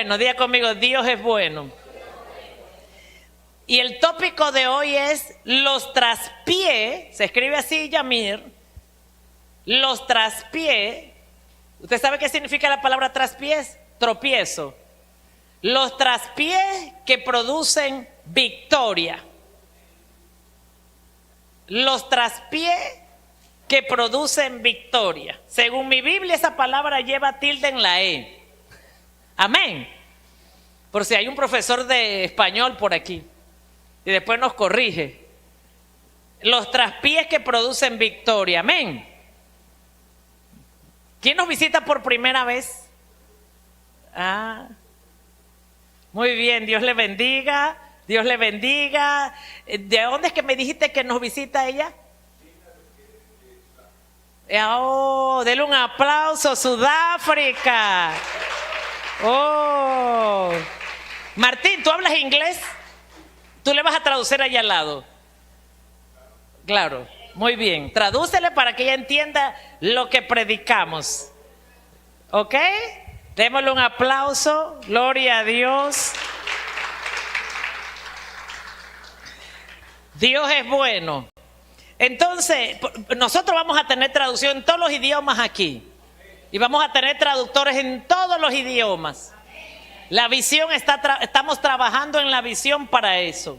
bueno. Diga conmigo, Dios es bueno. Y el tópico de hoy es los traspiés. Se escribe así, Yamir. Los traspiés. ¿Usted sabe qué significa la palabra traspiés? Tropiezo. Los traspiés que producen victoria. Los traspiés que producen victoria. Según mi Biblia, esa palabra lleva tilde en la E. Amén. Por si hay un profesor de español por aquí y después nos corrige. Los traspiés que producen victoria. Amén. ¿Quién nos visita por primera vez? Muy bien, Dios le bendiga. Dios le bendiga. ¿De dónde es que me dijiste que nos visita ella? Oh, denle un aplauso, Sudáfrica. Oh. Martín, ¿tú hablas inglés? ¿Tú le vas a traducir allá al lado? Claro, muy bien. Tradúcele para que ella entienda lo que predicamos. ¿Ok? Démosle un aplauso. Gloria a Dios. Dios es bueno. Entonces, nosotros vamos a tener traducción en todos los idiomas aquí. Y vamos a tener traductores en todos los idiomas. La visión estamos trabajando en la visión para eso.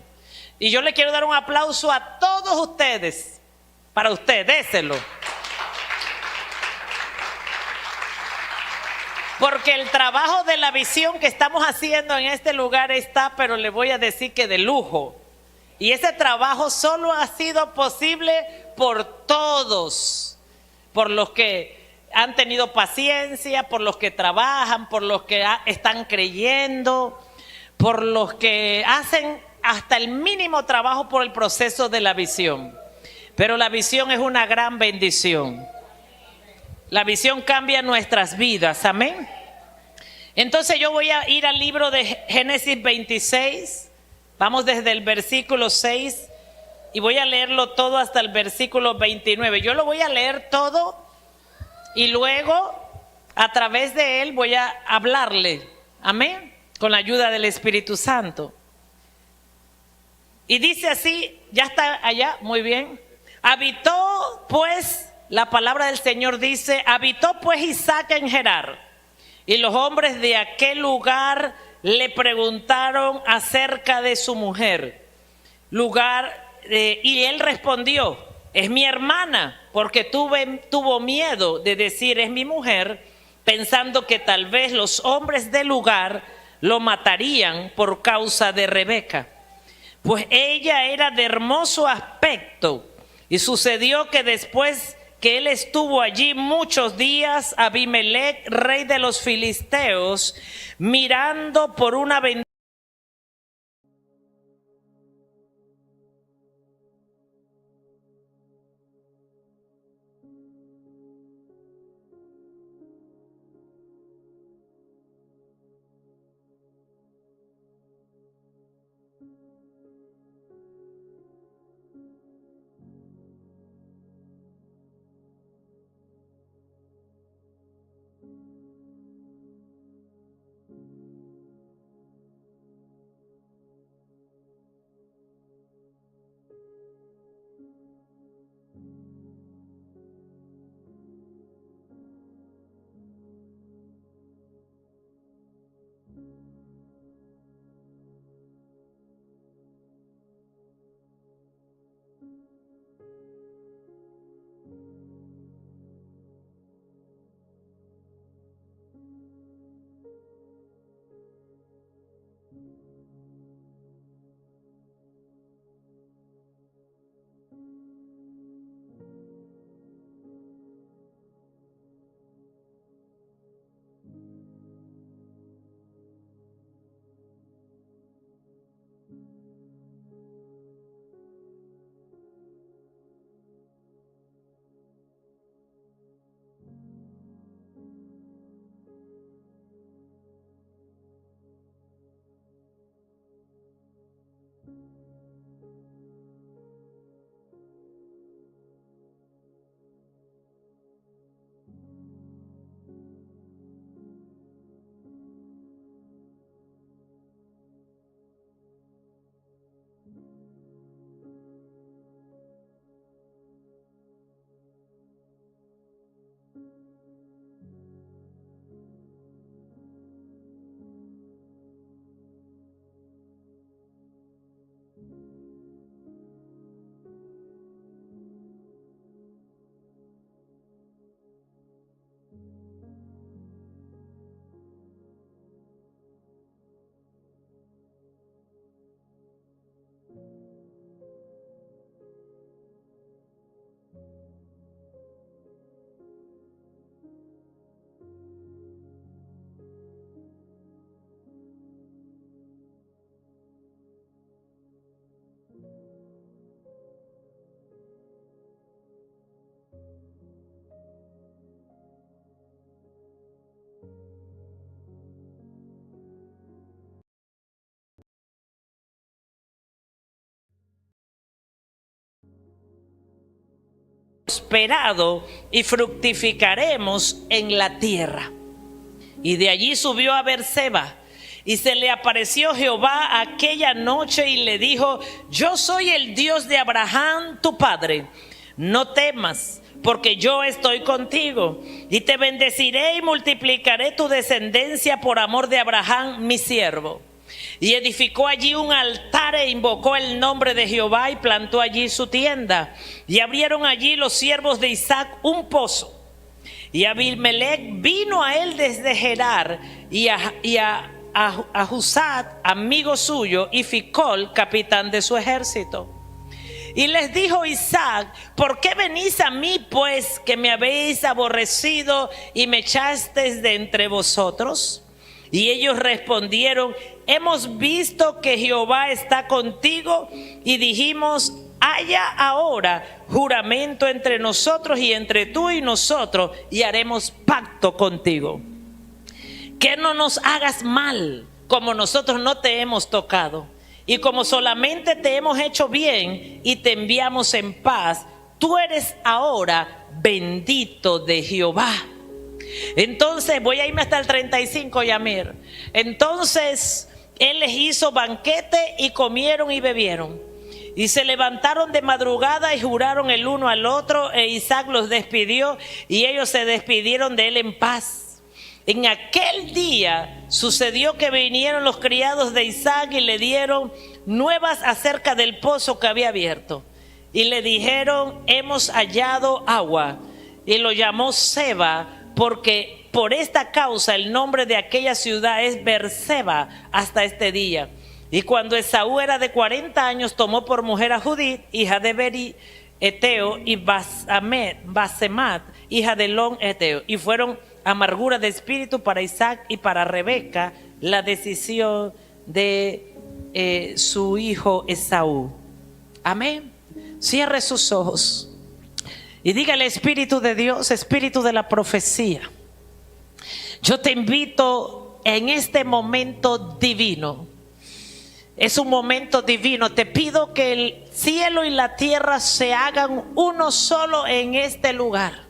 Y yo le quiero dar un aplauso a todos ustedes. Para usted, déselo. Porque el trabajo de la visión que estamos haciendo en este lugar está, pero le voy a decir que de lujo. Y ese trabajo solo ha sido posible por todos, por los que han tenido paciencia, por los que trabajan, por los que están creyendo, por los que hacen hasta el mínimo trabajo por el proceso de la visión. Pero la visión es una gran bendición. La visión cambia nuestras vidas, amén. Entonces yo voy a ir al libro de Génesis 26. Vamos desde el versículo 6 y voy a leerlo todo hasta el versículo 29. Yo lo voy a leer todo y luego a través de él voy a hablarle, amén, con la ayuda del Espíritu Santo. Y dice así, ya está allá, muy bien. Habitó pues, la palabra del Señor dice, habitó pues Isaac en Gerar, y los hombres de aquel lugar le preguntaron acerca de su mujer. Y él respondió, es mi hermana, porque tuvo miedo de decir es mi mujer, pensando que tal vez los hombres del lugar lo matarían por causa de Rebeca. Pues ella era de hermoso aspecto, y sucedió que después que él estuvo allí muchos días, Abimelech, rey de los filisteos, mirando por una ventana, prosperado y fructificaremos en la tierra. Y de allí subió a Beerseba. Y se le apareció Jehová aquella noche y le dijo: yo soy el Dios de Abraham tu padre. No temas, porque yo estoy contigo, y te bendeciré y multiplicaré tu descendencia por amor de Abraham mi siervo. Y edificó allí un altar e invocó el nombre de Jehová y plantó allí su tienda. Y abrieron allí los siervos de Isaac un pozo. Y Abimelech vino a él desde Gerar, y a Husat, amigo suyo, y Ficol, capitán de su ejército. Y les dijo Isaac: ¿por qué venís a mí, pues, que me habéis aborrecido y me echasteis de entre vosotros? Y ellos respondieron: hemos visto que Jehová está contigo, y dijimos: haya ahora juramento entre nosotros y entre tú y nosotros, y haremos pacto contigo, que no nos hagas mal, como nosotros no te hemos tocado, y como solamente te hemos hecho bien y te enviamos en paz, tú eres ahora bendito de Jehová. Entonces voy a irme hasta el 35, Yamir. Entonces él les hizo banquete y comieron y bebieron. Y se levantaron de madrugada y juraron el uno al otro, e Isaac los despidió y ellos se despidieron de él en paz. En aquel día sucedió que vinieron los criados de Isaac y le dieron nuevas acerca del pozo que había abierto. Y le dijeron: hemos hallado agua. Y lo llamó Seba, porque por esta causa el nombre de aquella ciudad es Beerseba hasta este día. Y cuando Esaú era de 40 años, tomó por mujer a Judith, hija de Beri Eteo, y Basemat, hija de Elón Eteo. Y fueron amargura de espíritu para Isaac y para Rebeca la decisión de su hijo Esaú. Amén. Cierre sus ojos y dígale: Espíritu de Dios, Espíritu de la profecía, yo te invito en este momento divino. Es un momento divino. Te pido que el cielo y la tierra se hagan uno solo en este lugar,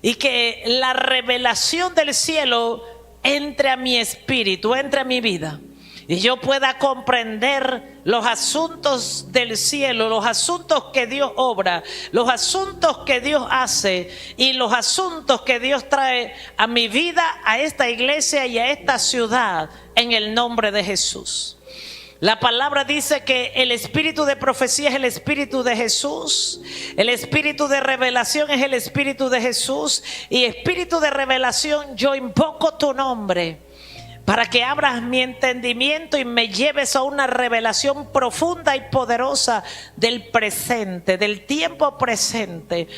y que la revelación del cielo entre a mi espíritu, entre a mi vida, y yo pueda comprender los asuntos del cielo, los asuntos que Dios obra, los asuntos que Dios hace y los asuntos que Dios trae a mi vida, a esta iglesia y a esta ciudad, en el nombre de Jesús. La palabra dice que el espíritu de profecía es el espíritu de Jesús, el espíritu de revelación es el espíritu de Jesús, y espíritu de revelación, yo invoco tu nombre para que abras mi entendimiento y me lleves a una revelación profunda y poderosa del presente, del tiempo presente,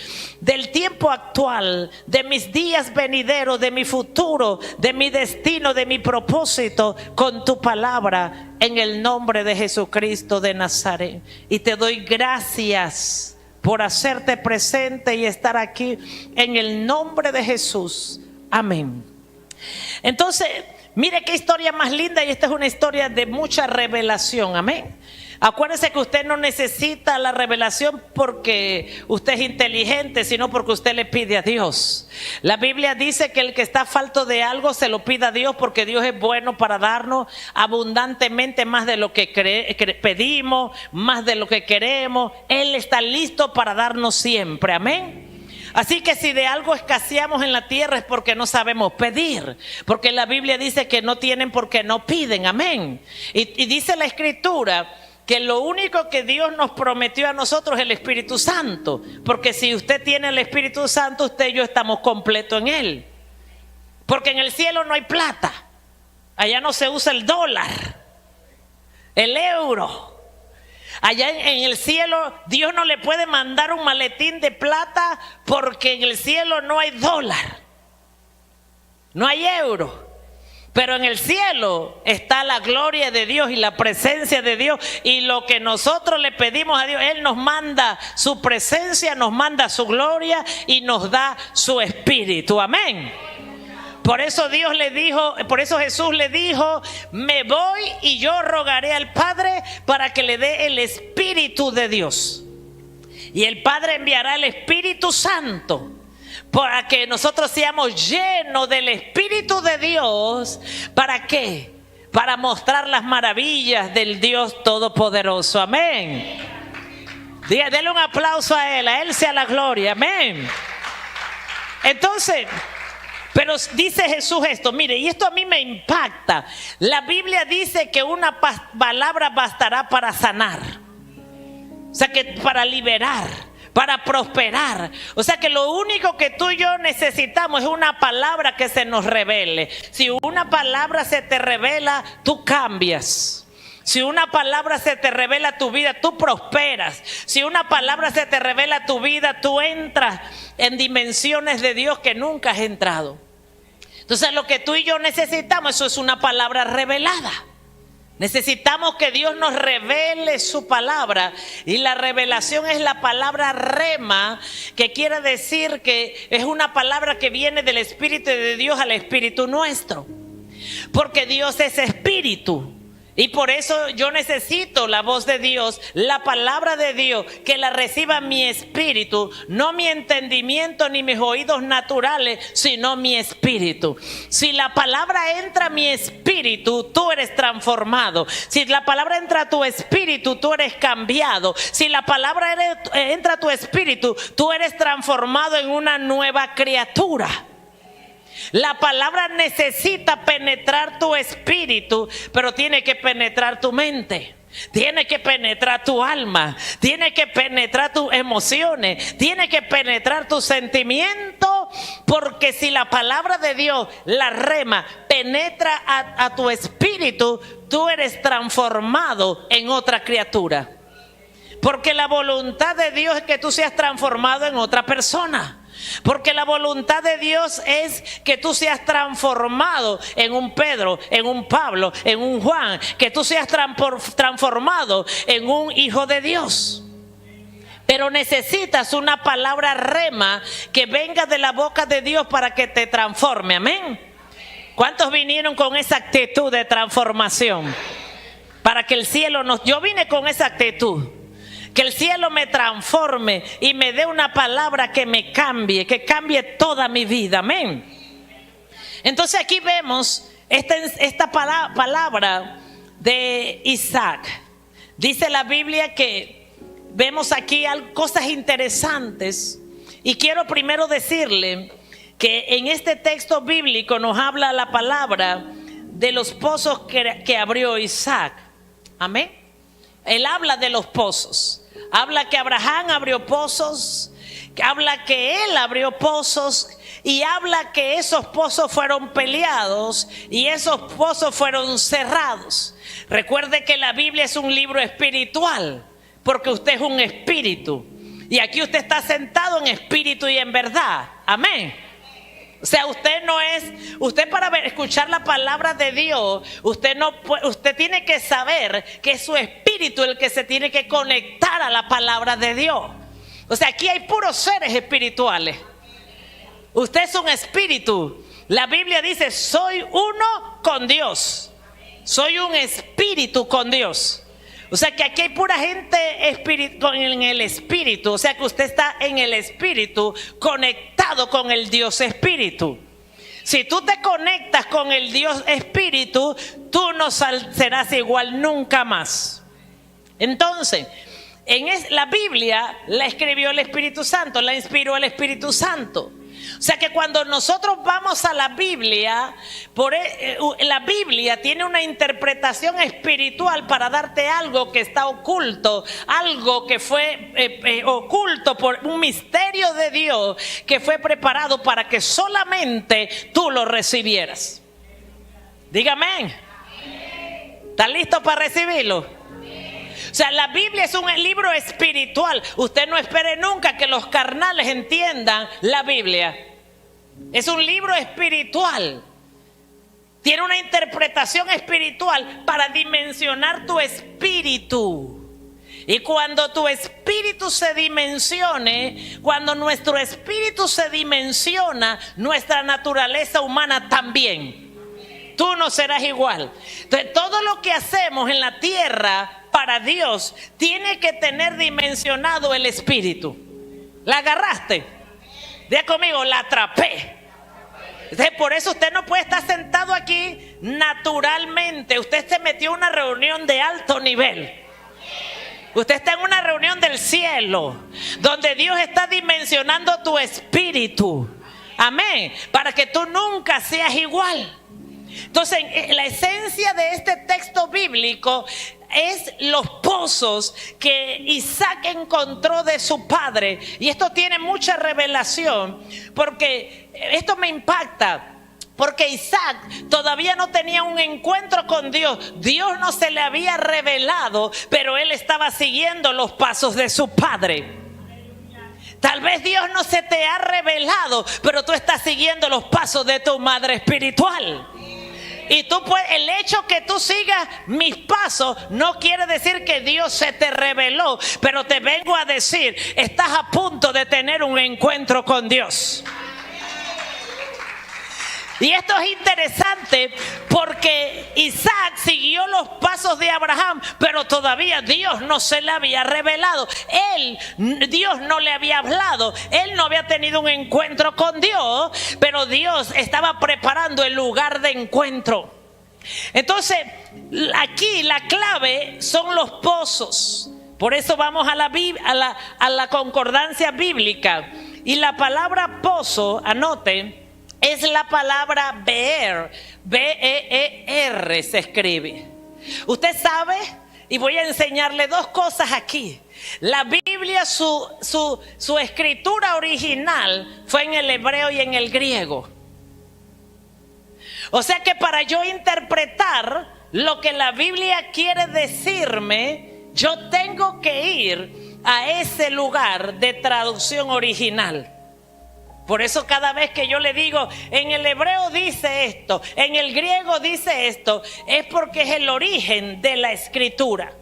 del tiempo actual, de mis días venideros, de mi futuro, de mi destino, de mi propósito, con tu palabra, en el nombre de Jesucristo de Nazaret. Y te doy gracias por hacerte presente y estar aquí, en el nombre de Jesús. Amén. Entonces, mire qué historia más linda, y esta es una historia de mucha revelación. Amén. Acuérdese que usted no necesita la revelación porque usted es inteligente, sino porque usted le pide a Dios. La Biblia dice que el que está falto de algo se lo pida a Dios, porque Dios es bueno para darnos abundantemente más de lo que pedimos, más de lo que queremos. Él está listo para darnos siempre. Amén. Así que si de algo escaseamos en la tierra es porque no sabemos pedir, porque la Biblia dice que no tienen porque no piden. Amén. Y dice la Escritura que lo único que Dios nos prometió a nosotros es el Espíritu Santo, porque si usted tiene el Espíritu Santo, usted y yo estamos completos en Él. Porque en el cielo no hay plata, allá no se usa el dólar, el euro. Allá en el cielo Dios no le puede mandar un maletín de plata, porque en el cielo no hay dólar, no hay euro. Pero en el cielo está la gloria de Dios y la presencia de Dios, y lo que nosotros le pedimos a Dios, Él nos manda su presencia, nos manda su gloria y nos da su espíritu. Amén. Por eso Dios le dijo, por eso Jesús le dijo: me voy y yo rogaré al Padre para que le dé el Espíritu de Dios. Y el Padre enviará el Espíritu Santo para que nosotros seamos llenos del Espíritu de Dios. ¿Para qué? Para mostrar las maravillas del Dios Todopoderoso. Amén. Dele un aplauso a Él sea la gloria. Amén. Entonces, pero dice Jesús esto, mire, y esto a mí me impacta. La Biblia dice que una palabra bastará para sanar. O sea, que para liberar, para prosperar. O sea, que lo único que tú y yo necesitamos es una palabra que se nos revele. Si una palabra se te revela, tú cambias. Si una palabra se te revela a tu vida, tú prosperas. Si una palabra se te revela a tu vida, tú entras en dimensiones de Dios que nunca has entrado. Entonces lo que tú y yo necesitamos, eso es una palabra revelada. Necesitamos que Dios nos revele su palabra. Y la revelación es la palabra rema, que quiere decir que es una palabra que viene del Espíritu de Dios al Espíritu nuestro. Porque Dios es Espíritu. Y por eso yo necesito la voz de Dios, la palabra de Dios, que la reciba mi espíritu, no mi entendimiento ni mis oídos naturales, sino mi espíritu. Si la palabra entra a mi espíritu, tú eres transformado. Si la palabra entra a tu espíritu, tú eres cambiado. Si la palabra entra a tu espíritu, tú eres transformado en una nueva criatura. La palabra necesita penetrar tu espíritu, pero tiene que penetrar tu mente. Tiene que penetrar tu alma, tiene que penetrar tus emociones, tiene que penetrar tus sentimientos, porque si la palabra de Dios, la rema, penetra a tu espíritu, tú eres transformado en otra criatura. Porque la voluntad de Dios es que tú seas transformado en otra persona. Porque la voluntad de Dios es que tú seas transformado en un Pedro, en un Pablo, en un Juan. Que tú seas transformado en un hijo de Dios. Pero necesitas una palabra rema que venga de la boca de Dios para que te transforme. Amén. ¿Cuántos vinieron con esa actitud de transformación? Para que el cielo nos... Yo vine con esa actitud. Que el cielo me transforme y me dé una palabra que me cambie, que cambie toda mi vida. Amén. Entonces aquí vemos esta palabra de Isaac. Dice la Biblia que vemos aquí cosas interesantes. Y quiero primero decirle que en este texto bíblico nos habla la palabra de los pozos que abrió Isaac. Amén. Él habla de los pozos. Habla que Abraham abrió pozos, habla que él abrió pozos y habla que esos pozos fueron peleados y esos pozos fueron cerrados. Recuerde que la Biblia es un libro espiritual, porque usted es un espíritu y aquí usted está sentado en espíritu y en verdad. Amén. O sea, usted para escuchar la palabra de Dios, usted tiene que saber que es su espíritu el que se tiene que conectar a la palabra de Dios. O sea, aquí hay puros seres espirituales. Usted es un espíritu. La Biblia dice, soy uno con Dios. Soy un espíritu con Dios. O sea que aquí hay pura gente en el espíritu. O sea que usted está en el espíritu, conectado con el Dios espíritu. Si tú te conectas con el Dios espíritu, tú no serás igual nunca más. Entonces, la Biblia la escribió el Espíritu Santo, la inspiró el Espíritu Santo. O sea que cuando nosotros vamos a la Biblia, la Biblia tiene una interpretación espiritual para darte algo que está oculto, algo que fue oculto por un misterio de Dios que fue preparado para que solamente tú lo recibieras. Dígame, ¿estás listo para recibirlo? O sea, la Biblia es un libro espiritual. Usted no espere nunca que los carnales entiendan la Biblia. Es un libro espiritual. Tiene una interpretación espiritual para dimensionar tu espíritu. Y cuando tu espíritu se dimensione, cuando nuestro espíritu se dimensiona, nuestra naturaleza humana también. tú no serás igual. Entonces, todo lo que hacemos en la tierra para Dios tiene que tener dimensionado el espíritu. ¿La agarraste? Diga conmigo, la atrapé. Entonces, por eso usted no puede estar sentado aquí naturalmente. Usted se metió en una reunión de alto nivel. Usted está en una reunión del cielo, donde Dios está dimensionando tu espíritu. Amén. Para que tú nunca seas igual. Entonces, la esencia de este texto bíblico es los pozos que Isaac encontró de su padre. Y esto tiene mucha revelación, porque esto me impacta. Porque Isaac todavía no tenía un encuentro con Dios. Dios no se le había revelado, pero él estaba siguiendo los pasos de su padre. Tal vez Dios no se te ha revelado, pero tú estás siguiendo los pasos de tu madre espiritual. Y tú puedes, el hecho que tú sigas mis pasos no quiere decir que Dios se te reveló, pero te vengo a decir, estás a punto de tener un encuentro con Dios. Y esto es interesante porque Isaac siguió los pasos de Abraham, pero todavía Dios no se le había revelado. Dios no le había hablado. Él no había tenido un encuentro con Dios, pero Dios estaba preparando el lugar de encuentro. Entonces, aquí la clave son los pozos. Por eso vamos a la concordancia bíblica. Y la palabra pozo, anoten, es la palabra Beer. B-E-E-R se escribe. Usted sabe, y voy a enseñarle dos cosas aquí. La Biblia, su escritura original fue en el hebreo y en el griego. O sea que para yo interpretar lo que la Biblia quiere decirme, yo tengo que ir a ese lugar de traducción original. Por eso cada vez que yo le digo, en el hebreo dice esto, en el griego dice esto, es porque es el origen de la escritura.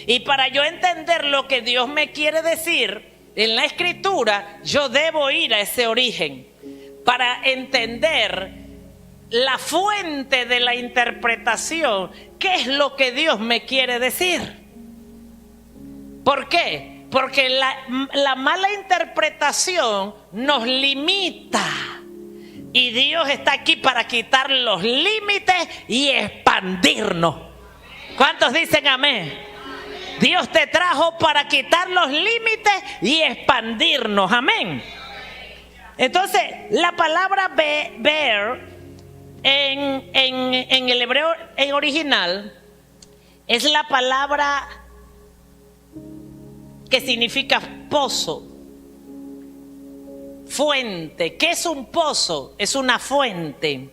Y para yo entender lo que Dios me quiere decir en la escritura, yo debo ir a ese origen para entender la fuente de la interpretación. ¿Qué es lo que Dios me quiere decir? ¿Por qué? Porque la mala interpretación nos limita. Y Dios está aquí para quitar los límites y expandirnos. ¿Cuántos dicen amén? Dios te trajo para quitar los límites y expandirnos. Amén. Entonces, la palabra bear en el hebreo en original es la palabra que significa pozo, fuente. ¿Qué es un pozo? Es una fuente,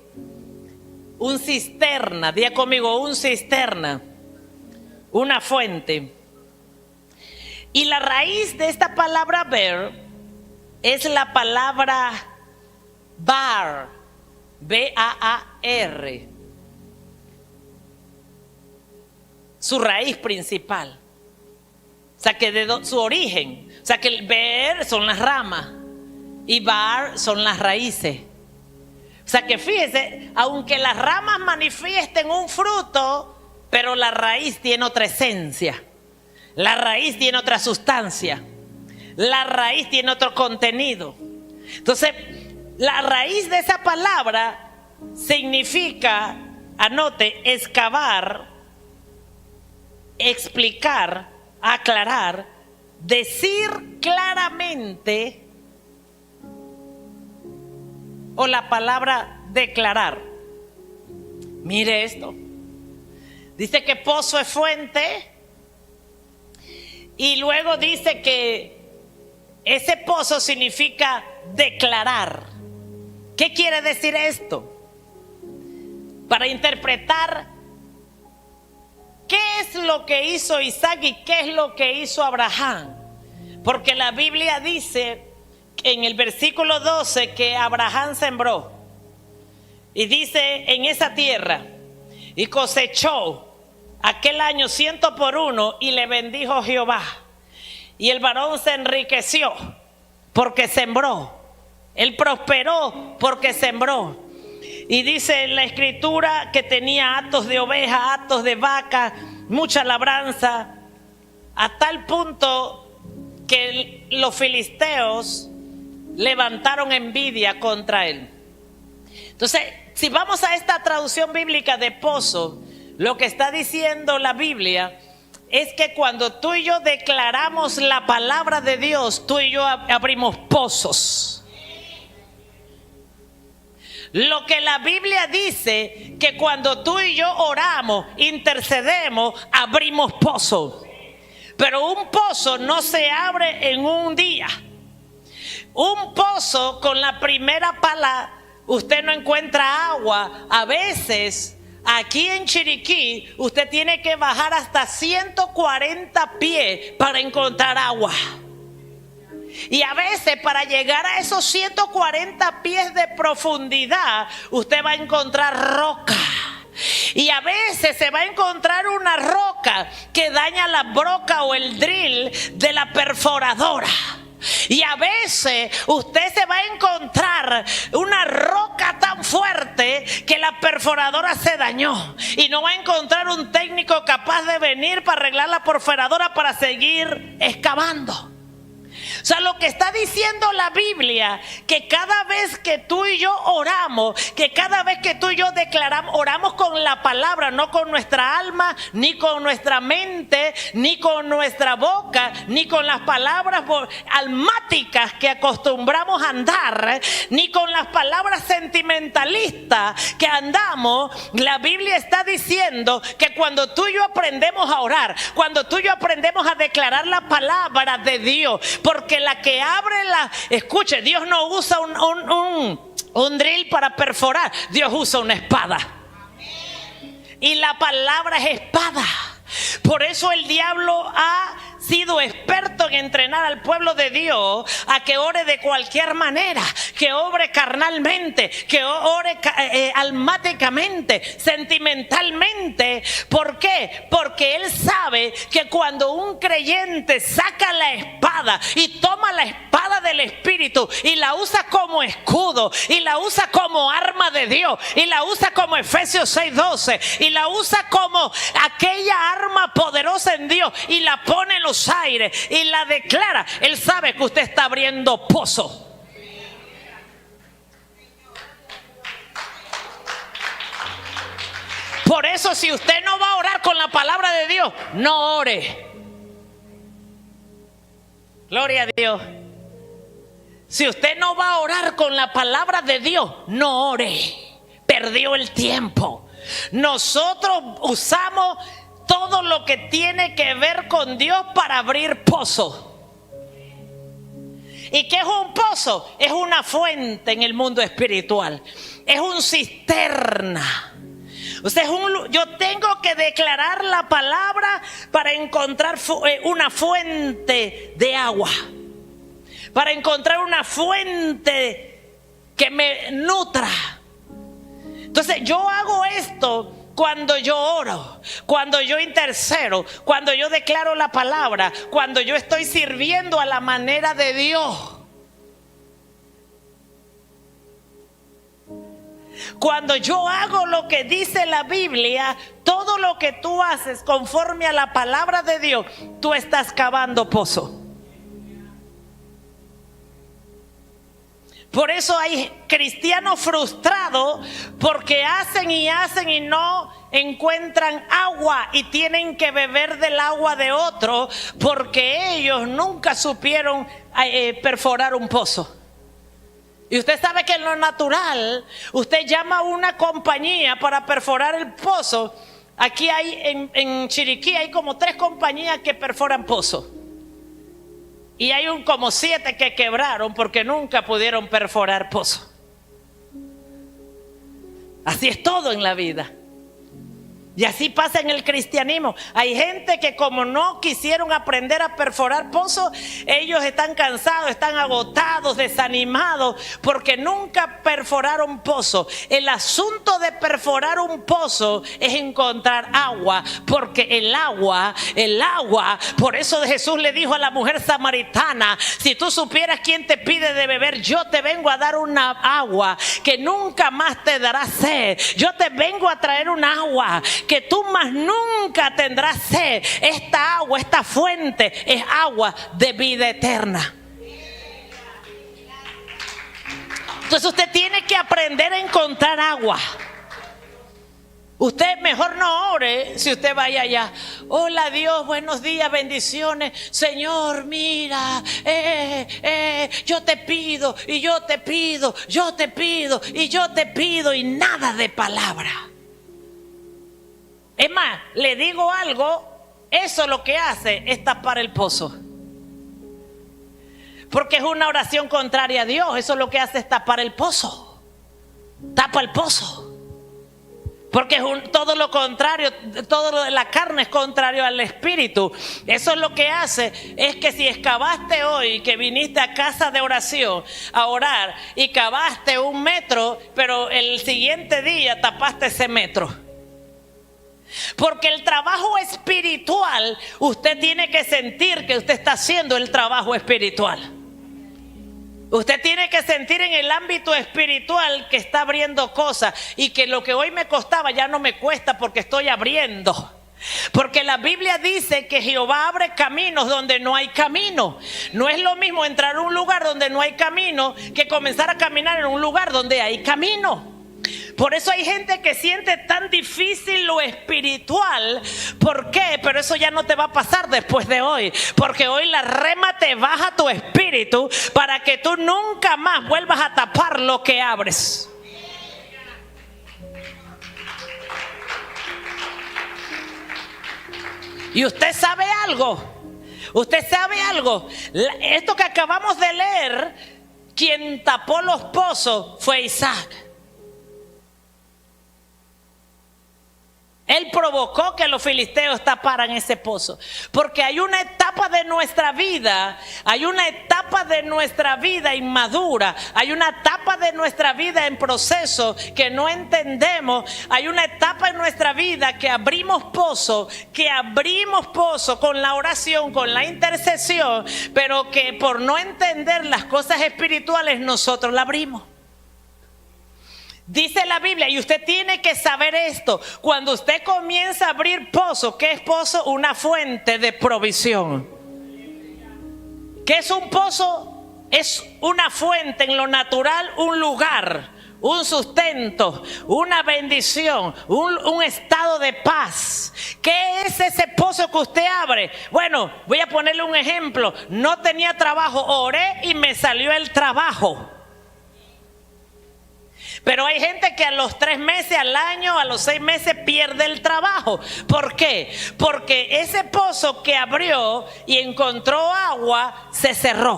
un cisterna. Diga conmigo, un cisterna, una fuente. Y la raíz de esta palabra ver es la palabra bar, B-A-A-R, su raíz principal. O sea que de su origen, o sea que el ver son las ramas y bar son las raíces. O sea que fíjese, aunque las ramas manifiesten un fruto, pero la raíz tiene otra esencia, la raíz tiene otra sustancia, la raíz tiene otro contenido. Entonces, la raíz de esa palabra significa, anote, excavar, explicar, aclarar, decir claramente, o la palabra declarar. Mire esto. Dice que pozo es fuente y luego dice que ese pozo significa declarar. ¿Qué quiere decir esto? Para interpretar ¿qué es lo que hizo Isaac y qué es lo que hizo Abraham? Porque la Biblia dice en el versículo 12 que Abraham sembró. Y dice en esa tierra y cosechó aquel año 100 por 1 y le bendijo Jehová. Y el varón se enriqueció porque sembró. Él prosperó porque sembró. Y dice en la escritura que tenía hatos de ovejas, hatos de vaca, mucha labranza, a tal punto que los filisteos levantaron envidia contra él. Entonces, si vamos a esta traducción bíblica de pozo, lo que está diciendo la Biblia es que cuando tú y yo declaramos la palabra de Dios, tú y yo abrimos pozos. Lo que la Biblia dice, que cuando tú y yo oramos, intercedemos, abrimos pozos. Pero un pozo no se abre en un día. Un pozo, con la primera pala usted no encuentra agua. A veces aquí en Chiriquí usted tiene que bajar hasta 140 pies para encontrar agua. Y a veces para llegar a esos 140 pies de profundidad usted va a encontrar roca. Y a veces se va a encontrar una roca que daña la broca o el drill de la perforadora. Y a veces usted se va a encontrar una roca tan fuerte que la perforadora se dañó. Y no va a encontrar un técnico capaz de venir para arreglar la perforadora para seguir excavando. O sea, lo que está diciendo la Biblia, que cada vez que tú y yo oramos, que cada vez que tú y yo declaramos, oramos con la palabra, no con nuestra alma, ni con nuestra mente, ni con nuestra boca, ni con las palabras almáticas que acostumbramos a andar, ni con las palabras sentimentalistas que andamos. La Biblia está diciendo que cuando tú y yo aprendemos a orar, cuando tú y yo aprendemos a declarar la palabra de Dios, porque la que abre escuche, Dios no usa un drill para perforar, Dios usa una espada. Y la palabra es espada. Por eso el diablo ha sido experto en entrenar al pueblo de Dios a que ore de cualquier manera, que ore carnalmente, que ore almáticamente, sentimentalmente. ¿Por qué? Porque él sabe que cuando un creyente saca la espada y toma la espada del Espíritu y la usa como escudo, y la usa como arma de Dios, y la usa como Efesios 6:12, y la usa como aquella arma poderosa en Dios, y la pone en los aires y la declara, él sabe que usted está abriendo pozo. Por eso, si usted no va a orar con la palabra de Dios, no ore. Gloria a Dios. Si usted no va a orar con la palabra de Dios, no ore. Perdió el tiempo. Nosotros usamos todo lo que tiene que ver con Dios para abrir pozos. ¿Y qué es un pozo? Es una fuente en el mundo espiritual. Es un cisterna. O sea, yo tengo que declarar la palabra para encontrar una fuente de agua. Para encontrar una fuente que me nutra. Entonces yo hago esto cuando yo oro, cuando yo intercedo, cuando yo declaro la palabra, cuando yo estoy sirviendo a la manera de Dios. Cuando yo hago lo que dice la Biblia, todo lo que tú haces conforme a la palabra de Dios, tú estás cavando pozo. Por eso hay cristianos frustrados porque hacen y no encuentran agua y tienen que beber del agua de otro porque ellos nunca supieron perforar un pozo. Y usted sabe que en lo natural, usted llama a una compañía para perforar el pozo. Aquí hay en Chiriquí hay como 3 compañías que perforan pozos. Y hay como 7 que quebraron porque nunca pudieron perforar pozo. Así es todo en la vida. Y así pasa en el cristianismo. Hay gente que como no quisieron aprender a perforar pozos, ellos están cansados, están agotados, desanimados, porque nunca perforaron pozo. El asunto de perforar un pozo es encontrar agua, porque el agua, por eso Jesús le dijo a la mujer samaritana: si tú supieras quién te pide de beber, yo te vengo a dar una agua que nunca más te dará sed. Yo te vengo a traer un agua que tú más nunca tendrás sed. Esta agua, esta fuente es agua de vida eterna. Entonces usted tiene que aprender a encontrar agua. Usted mejor no ore si usted vaya allá. Hola Dios, buenos días, bendiciones. Señor, mira, yo te pido y yo te pido, yo te pido y yo te pido, y nada de palabra. Es más, le digo algo, eso lo que hace es tapar el pozo. Porque es una oración contraria a Dios. Eso lo que hace es tapar el pozo. Tapa el pozo. Porque es todo lo contrario, todo lo de la carne es contrario al espíritu. Eso lo que hace es que si excavaste hoy, que viniste a casa de oración a orar y cavaste 1 metro, pero el siguiente día tapaste ese metro. Porque el trabajo espiritual, usted tiene que sentir que usted está haciendo el trabajo espiritual. Usted tiene que sentir en el ámbito espiritual que está abriendo cosas, y que lo que hoy me costaba ya no me cuesta porque estoy abriendo. Porque la Biblia dice que Jehová abre caminos donde no hay camino. No es lo mismo entrar a un lugar donde no hay camino que comenzar a caminar en un lugar donde hay camino. Por eso hay gente que siente tan difícil lo espiritual. ¿Por qué? Pero eso ya no te va a pasar después de hoy. Porque hoy la rema te baja tu espíritu para que tú nunca más vuelvas a tapar lo que abres. Y usted sabe algo. Esto que acabamos de leer, quien tapó los pozos fue Isaac. Él provocó que los filisteos taparan ese pozo. Porque hay una etapa de nuestra vida, inmadura, hay una etapa de nuestra vida en proceso que no entendemos. Hay una etapa en nuestra vida que abrimos pozo con la oración, con la intercesión, pero que por no entender las cosas espirituales nosotros la abrimos. Dice la Biblia, y usted tiene que saber esto: cuando usted comienza a abrir pozo, ¿qué es pozo? Una fuente de provisión. ¿Qué es un pozo? Es una fuente en lo natural, un lugar, un sustento, una bendición, un estado de paz. ¿Qué es ese pozo que usted abre? Bueno, voy a ponerle un ejemplo. No tenía trabajo, oré y me salió el trabajo. Pero hay gente que a los 3 meses, al año, a los 6 meses pierde el trabajo. ¿Por qué? Porque ese pozo que abrió y encontró agua se cerró.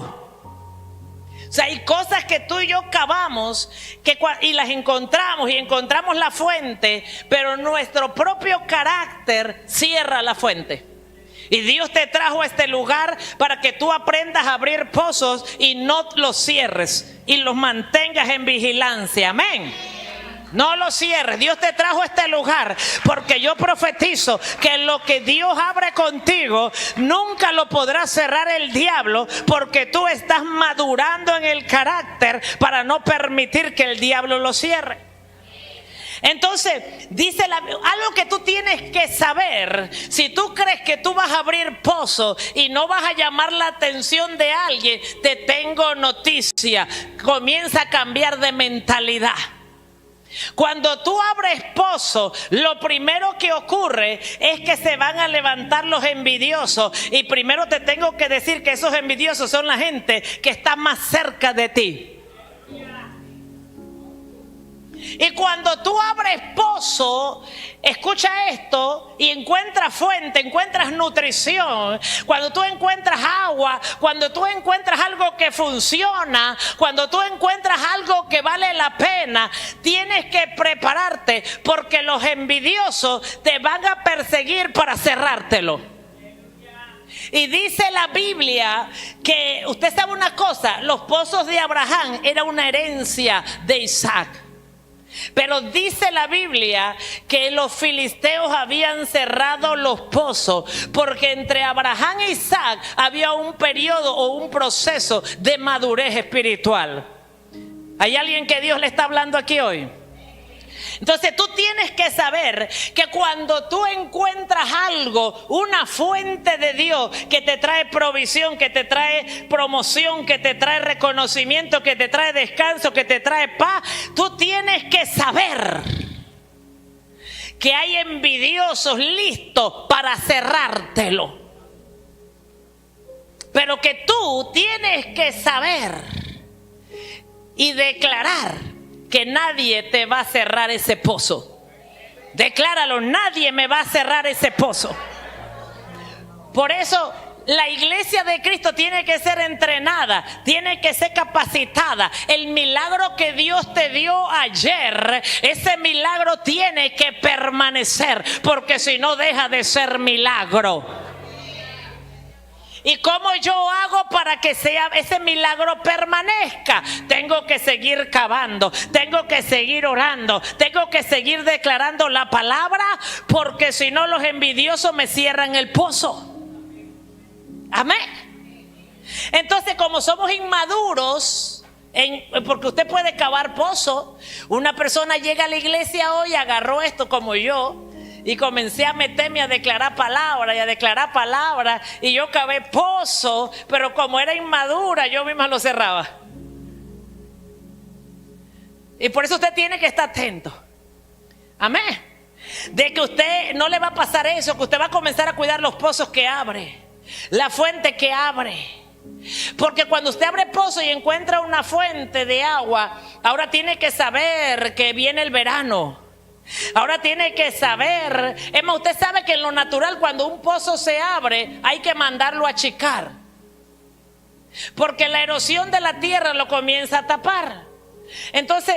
O sea, hay cosas que tú y yo cavamos y las encontramos, y encontramos la fuente, pero nuestro propio carácter cierra la fuente. Y Dios te trajo a este lugar para que tú aprendas a abrir pozos y no los cierres y los mantengas en vigilancia. Amén. No los cierres. Dios te trajo a este lugar porque yo profetizo que lo que Dios abre contigo nunca lo podrá cerrar el diablo, porque tú estás madurando en el carácter para no permitir que el diablo lo cierre. Entonces, dice algo que tú tienes que saber. Si tú crees que tú vas a abrir pozo y no vas a llamar la atención de alguien, te tengo noticia: comienza a cambiar de mentalidad. Cuando tú abres pozo, lo primero que ocurre es que se van a levantar los envidiosos. Y primero te tengo que decir que esos envidiosos son la gente que está más cerca de ti. Y cuando tú abres pozo, escucha esto, y encuentras fuente, encuentras nutrición, cuando tú encuentras agua, cuando tú encuentras algo que funciona, cuando tú encuentras algo que vale la pena, tienes que prepararte, porque los envidiosos te van a perseguir para cerrártelo. Y dice la Biblia que, usted sabe una cosa, los pozos de Abraham era una herencia de Isaac. Pero dice la Biblia que los filisteos habían cerrado los pozos porque entre Abraham e Isaac había un periodo o un proceso de madurez espiritual. ¿Hay alguien que Dios le está hablando aquí hoy? Entonces tú tienes que saber que cuando tú encuentras algo, una fuente de Dios que te trae provisión, que te trae promoción, que te trae reconocimiento, que te trae descanso, que te trae paz, tú tienes que saber que hay envidiosos listos para cerrártelo. Pero que tú tienes que saber y declarar que nadie te va a cerrar ese pozo. Decláralo, nadie me va a cerrar ese pozo. Por eso la iglesia de Cristo tiene que ser entrenada, tiene que ser capacitada. El milagro que Dios te dio ayer, ese milagro tiene que permanecer, porque si no deja de ser milagro. ¿Y cómo yo hago para que ese milagro permanezca? Tengo que seguir cavando, tengo que seguir orando, tengo que seguir declarando la palabra, porque si no los envidiosos me cierran el pozo. Amén. Entonces, como somos inmaduros, porque usted puede cavar pozo. Una persona llega a la iglesia hoy, agarró esto como yo, y comencé a meterme a declarar palabras y a declarar palabras, y yo cavé pozo, pero como era inmadura, yo misma lo cerraba. Y por eso usted tiene que estar atento. Amén. De que usted no le va a pasar eso, que usted va a comenzar a cuidar los pozos que abre, la fuente que abre. Porque cuando usted abre pozo y encuentra una fuente de agua, ahora tiene que saber que viene el verano. Ahora tiene que saber, es más, usted sabe que en lo natural cuando un pozo se abre hay que mandarlo a achicar, porque la erosión de la tierra lo comienza a tapar. Entonces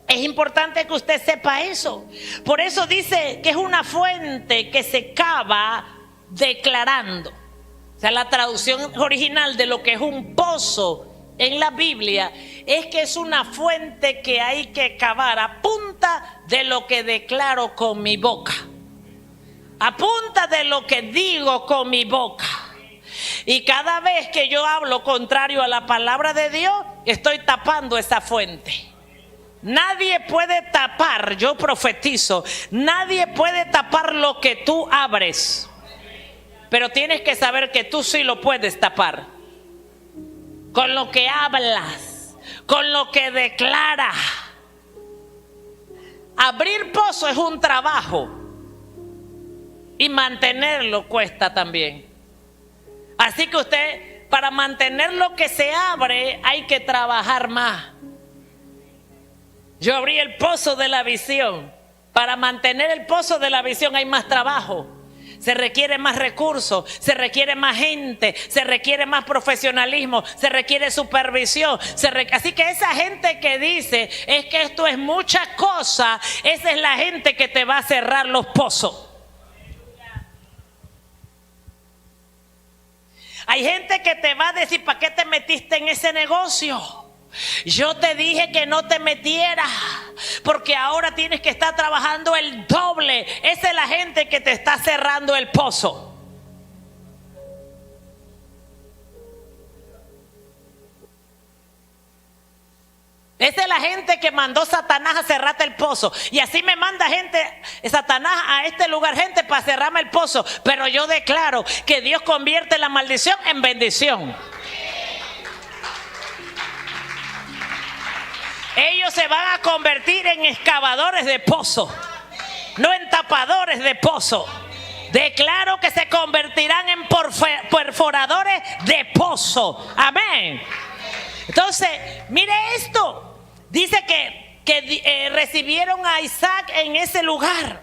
es importante que usted sepa eso. Por eso dice que es una fuente que se cava declarando. O sea, la traducción original de lo que es un pozo en la Biblia es que es una fuente que hay que cavar a punta de lo que declaro con mi boca, a punta de lo que digo con mi boca. Y cada vez que yo hablo contrario a la palabra de Dios, estoy tapando esa fuente. Nadie puede tapar, yo profetizo, nadie puede tapar lo que tú abres, pero tienes que saber que tú sí lo puedes tapar. Con lo que hablas, con lo que declaras. Abrir pozo es un trabajo y mantenerlo cuesta también. Así que usted, para mantener lo que se abre, hay que trabajar más. Yo abrí el pozo de la visión. Para mantener el pozo de la visión hay más trabajo. Se requiere más recursos, se requiere más gente, se requiere más profesionalismo, se requiere supervisión. Así que esa gente que dice es que esto es mucha cosa, esa es la gente que te va a cerrar los pozos. Hay gente que te va a decir, ¿para qué te metiste en ese negocio? Yo te dije que no te metieras, porque ahora tienes que estar trabajando el doble. Esa es la gente que te está cerrando el pozo. Esa es la gente que mandó Satanás a cerrarte el pozo. Y así me manda Satanás a este lugar, gente para cerrarme el pozo. Pero yo declaro que Dios convierte la maldición en bendición. Ellos se van a convertir en excavadores de pozo, no en tapadores de pozo. Declaro que se convertirán en perforadores de pozo. Amén. Entonces, mire esto. Dice que que recibieron a Isaac en ese lugar,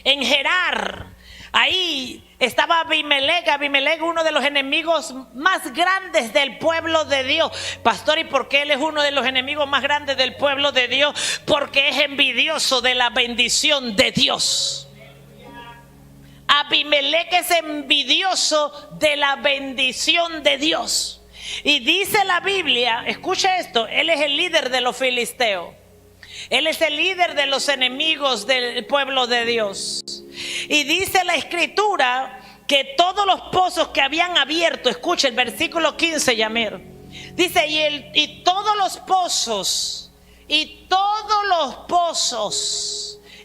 en Gerar. Ahí estaba Abimelech. Abimelech, uno de los enemigos más grandes del pueblo de Dios. Pastor, ¿y por qué él es uno de los enemigos más grandes del pueblo de Dios? Porque es envidioso de la bendición de Dios. Abimelech es envidioso de la bendición de Dios. Y dice la Biblia, escucha esto, él es el líder de los filisteos. Él es el líder de los enemigos del pueblo de Dios. Y dice la escritura que todos los pozos que habían abierto, escucha el versículo 15, Yamir. Dice, y todos los pozos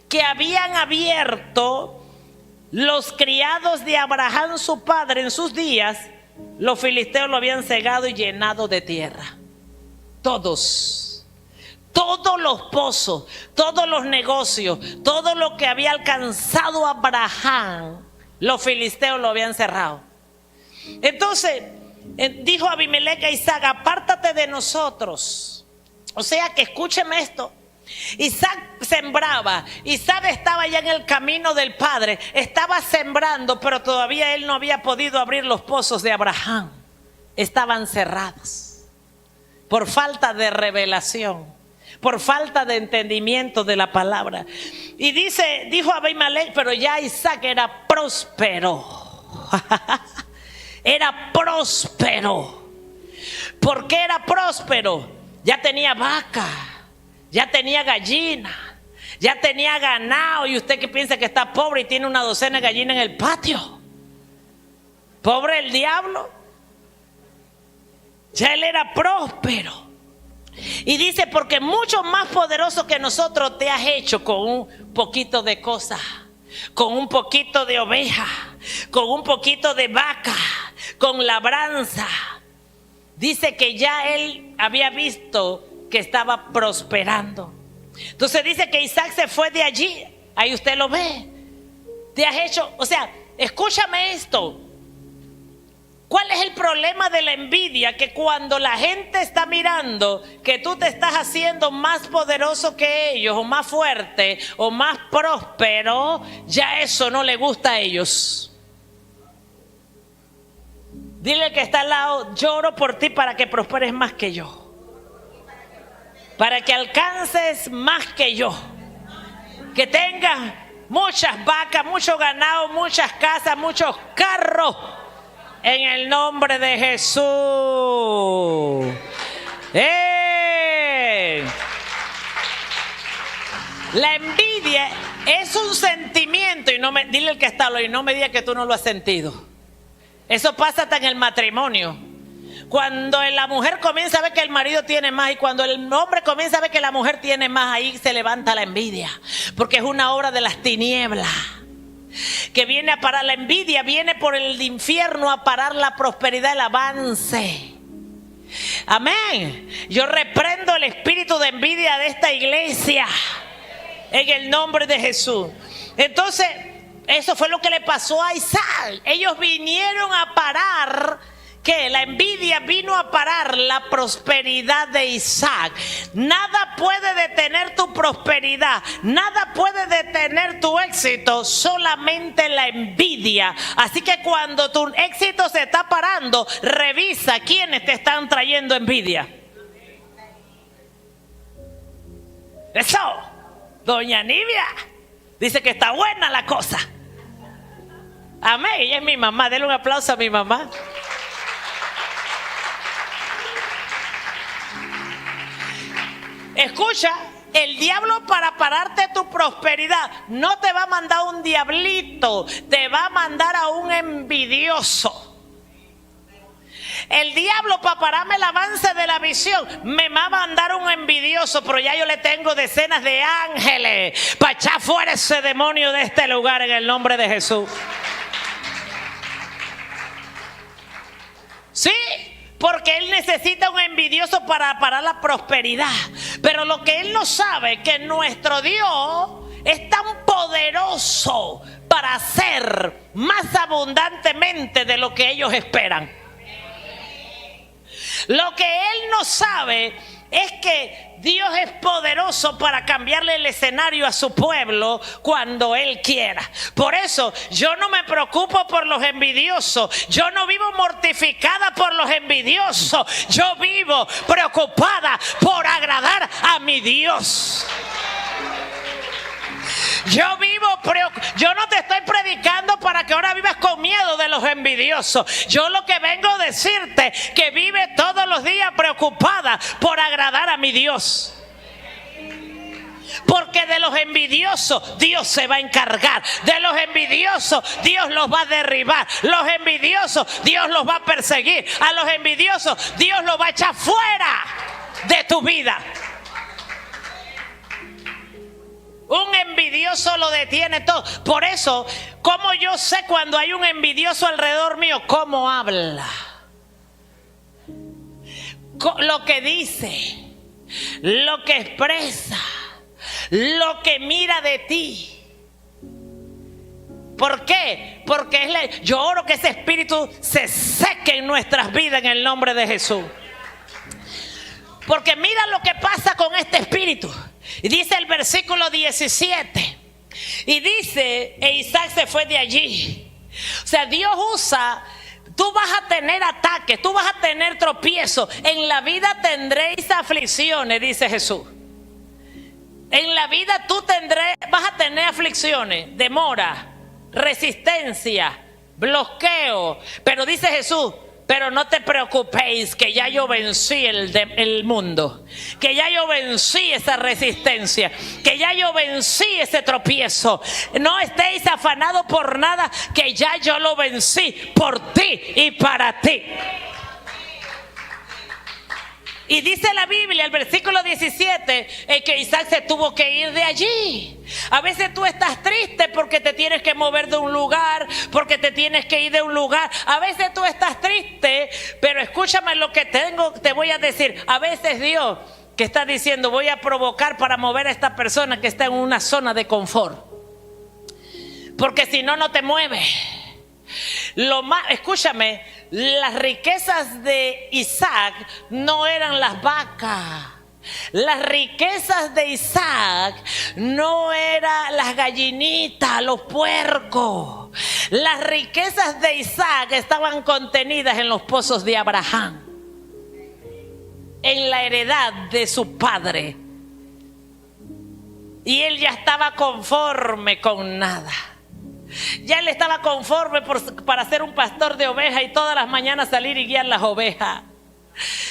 que habían abierto los criados de Abraham su padre en sus días, los filisteos lo habían cegado y llenado de tierra. Todos los pozos, todos los negocios, todo lo que había alcanzado Abraham, los filisteos lo habían cerrado. Entonces dijo Abimelech a Isaac, apártate de nosotros. O sea que escúcheme esto. Isaac sembraba. Isaac estaba ya en el camino del padre, estaba sembrando, pero todavía él no había podido abrir los pozos de Abraham. Estaban cerrados por falta de revelación, por falta de entendimiento de la palabra. Y dijo Abimelech, pero ya Isaac era próspero. Era próspero. ¿Por qué era próspero? Ya tenía vaca, ya tenía gallina, ya tenía ganado. Y usted que piensa que está pobre y tiene una docena de gallinas en el patio. Pobre el diablo. Ya él era próspero. Y dice, porque mucho más poderoso que nosotros te has hecho con un poquito de cosas, con un poquito de oveja, con un poquito de vaca, con labranza. Dice que ya él había visto que estaba prosperando. Entonces dice que Isaac se fue de allí. Ahí usted lo ve. Te has hecho, o sea, escúchame esto. ¿Cuál es el problema de la envidia? Que cuando la gente está mirando que tú te estás haciendo más poderoso que ellos, o más fuerte, o más próspero, ya eso no le gusta a ellos. Dile que está al lado, lloro por ti para que prosperes más que yo, para que alcances más que yo, que tengas muchas vacas, mucho ganado, muchas casas, muchos carros. En el nombre de Jesús. La envidia es un sentimiento. Y dile al que está y no me diga que tú no lo has sentido. Eso pasa hasta en el matrimonio. Cuando la mujer comienza a ver que el marido tiene más, y cuando el hombre comienza a ver que la mujer tiene más, ahí se levanta la envidia. Porque es una obra de las tinieblas que viene a parar. La envidia viene por el infierno a parar la prosperidad, el avance. Amén. Yo reprendo el espíritu de envidia de esta iglesia en el nombre de Jesús. Entonces, eso fue lo que le pasó a Isaac. Ellos vinieron a parar, que la envidia vino a parar la prosperidad de Isaac. Nada puede detener tu prosperidad, nada puede detener tu éxito, solamente la envidia. Así que cuando tu éxito se está parando, revisa quiénes te están trayendo envidia. Eso, doña Nivia dice que está buena la cosa. Amén, ella es mi mamá, denle un aplauso a mi mamá. Escucha, el diablo, para pararte tu prosperidad, no te va a mandar un diablito, te va a mandar a un envidioso. El diablo, para pararme el avance de la visión, me va a mandar un envidioso, pero ya yo le tengo decenas de ángeles para echar fuera ese demonio de este lugar en el nombre de Jesús. Sí, porque él necesita un envidioso para parar la prosperidad. Pero lo que él no sabe, que nuestro Dios es tan poderoso para hacer más abundantemente de lo que ellos esperan. Lo que él no sabe es que Dios es poderoso para cambiarle el escenario a su pueblo cuando Él quiera. Por eso yo no me preocupo por los envidiosos. Yo no vivo mortificada por los envidiosos. Yo vivo preocupada por agradar a mi Dios. Yo no te estoy predicando para que ahora vivas con miedo de los envidiosos. Yo lo que vengo a decirte, que vive todos los días preocupada por agradar a mi Dios. Porque de los envidiosos Dios se va a encargar. De los envidiosos Dios los va a derribar. Los envidiosos Dios los va a perseguir. A los envidiosos Dios los va a echar fuera de tu vida. Un envidioso lo detiene todo. Por eso, ¿cómo yo sé cuando hay un envidioso alrededor mío? ¿Cómo habla? Lo que dice, lo que expresa, lo que mira de ti. ¿Por qué? Porque yo oro que ese espíritu se seque en nuestras vidas en el nombre de Jesús. Porque mira lo que pasa con este espíritu. Y dice el versículo 17. Y dice, e Isaac se fue de allí. O sea, Dios usa, tú vas a tener ataques, tú vas a tener tropiezos. En la vida tendréis aflicciones, dice Jesús. En la vida vas a tener aflicciones, demora, resistencia, bloqueo. Pero dice Jesús, pero no te preocupéis, que ya yo vencí el mundo, que ya yo vencí esa resistencia, que ya yo vencí ese tropiezo. No estéis afanados por nada, que ya yo lo vencí por ti y para ti. Y dice la Biblia, el versículo 17, que Isaac se tuvo que ir de allí. A veces tú estás triste porque te tienes que mover de un lugar, porque te tienes que ir de un lugar. A veces tú estás triste, pero escúchame lo que te voy a decir. A veces Dios que está diciendo, voy a provocar para mover a esta persona que está en una zona de confort. Porque si no, no te mueves. Escúchame, las riquezas de Isaac no eran las vacas. Las riquezas de Isaac no eran las gallinitas, los puercos. Las riquezas de Isaac estaban contenidas en los pozos de Abraham, en la heredad de su padre. Y él ya estaba conforme con nada. Ya él estaba conforme para ser un pastor de ovejas y todas las mañanas salir y guiar las ovejas.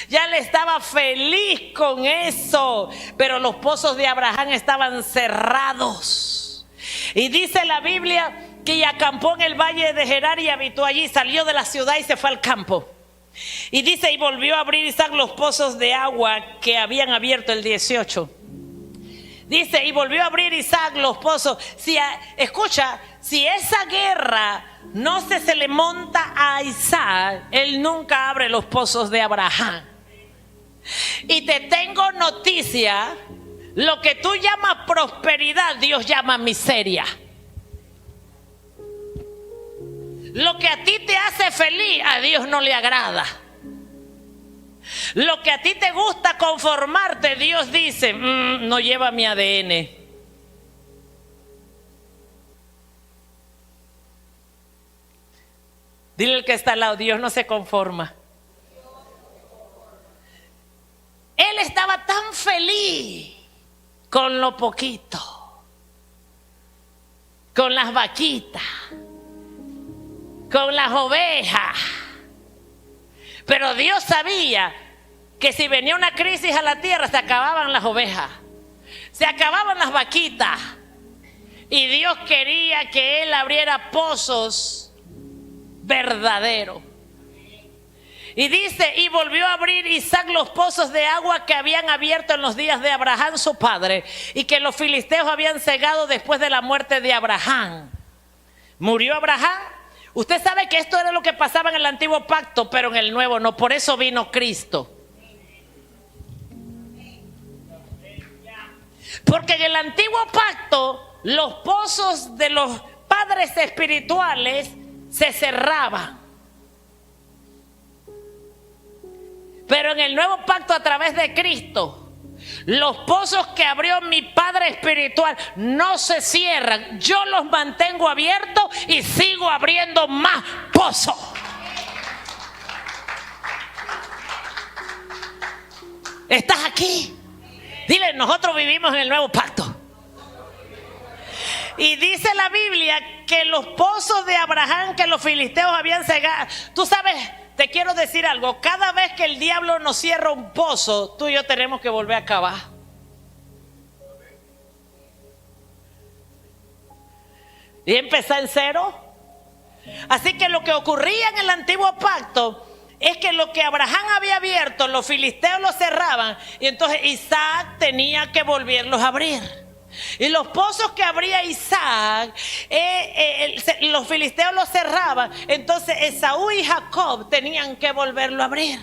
Ya él estaba feliz con eso, pero los pozos de Abraham estaban cerrados. Y dice la Biblia que acampó en el valle de Gerar y habitó allí. Salió de la ciudad y se fue al campo. Y dice, y volvió a abrir Isaac los pozos de agua que habían abierto el 18. Dice, y volvió a abrir Isaac los pozos. Escucha, si esa guerra no se le monta a Isaac, él nunca abre los pozos de Abraham. Y te tengo noticia, lo que tú llamas prosperidad, Dios llama miseria. Lo que a ti te hace feliz, a Dios no le agrada. Lo que a ti te gusta conformarte, Dios dice, no lleva mi ADN. Dile al que está al lado, Dios no se conforma. Él estaba tan feliz con lo poquito, con las vaquitas, con las ovejas. Pero Dios sabía que si venía una crisis a la tierra, se acababan las ovejas, se acababan las vaquitas. Y Dios quería que él abriera pozos verdaderos. Y dice, y volvió a abrir Isaac los pozos de agua que habían abierto en los días de Abraham su padre, y que los filisteos habían cegado después de la muerte de Abraham. Murió Abraham. Usted sabe que esto era lo que pasaba en el antiguo pacto, pero en el nuevo no. Por eso vino Cristo. Porque en el antiguo pacto los pozos de los padres espirituales se cerraban. Pero en el nuevo pacto a través de Cristo, los pozos que abrió mi Padre espiritual no se cierran. Yo los mantengo abiertos y sigo abriendo más pozos. ¿Estás aquí? Dile, nosotros vivimos en el nuevo pacto. Y dice la Biblia que los pozos de Abraham que los filisteos habían cegado. Tú sabes, te quiero decir algo. Cada vez que el diablo nos cierra un pozo, tú y yo tenemos que volver a cavar. Y empezar en cero. Así que lo que ocurría en el antiguo pacto es que lo que Abraham había abierto, los filisteos lo cerraban. Y entonces Isaac tenía que volverlos a abrir. Y los pozos que abría Isaac, los filisteos los cerraban. Entonces Esaú y Jacob tenían que volverlo a abrir.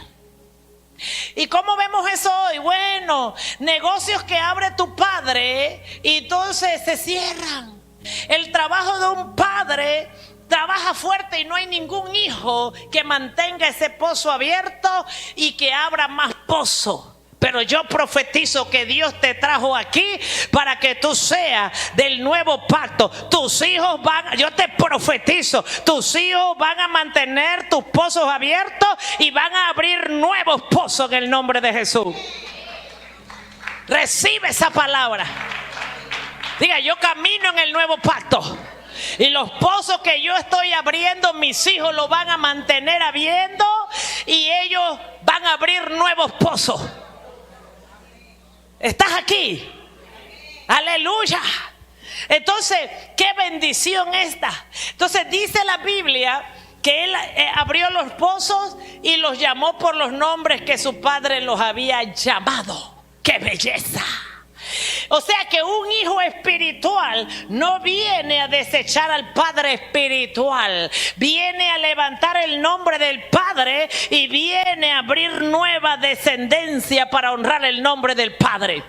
¿Y cómo vemos eso hoy? Bueno, negocios que abre tu padre y entonces se cierran. El trabajo de un padre trabaja fuerte y no hay ningún hijo que mantenga ese pozo abierto y que abra más pozos. Pero yo profetizo que Dios te trajo aquí para que tú seas del nuevo pacto. Tus hijos yo te profetizo, tus hijos van a mantener tus pozos abiertos y van a abrir nuevos pozos en el nombre de Jesús. Recibe esa palabra. Diga, yo camino en el nuevo pacto. Y los pozos que yo estoy abriendo, mis hijos los van a mantener abriendo y ellos van a abrir nuevos pozos. ¿Estás aquí? Aleluya. Entonces, qué bendición esta. Entonces dice la Biblia que él abrió los pozos y los llamó por los nombres que su padre los había llamado. ¡Qué belleza! O sea que un hijo espiritual no viene a desechar al padre espiritual, viene a levantar el nombre del padre y viene a abrir nueva descendencia para honrar el nombre del padre.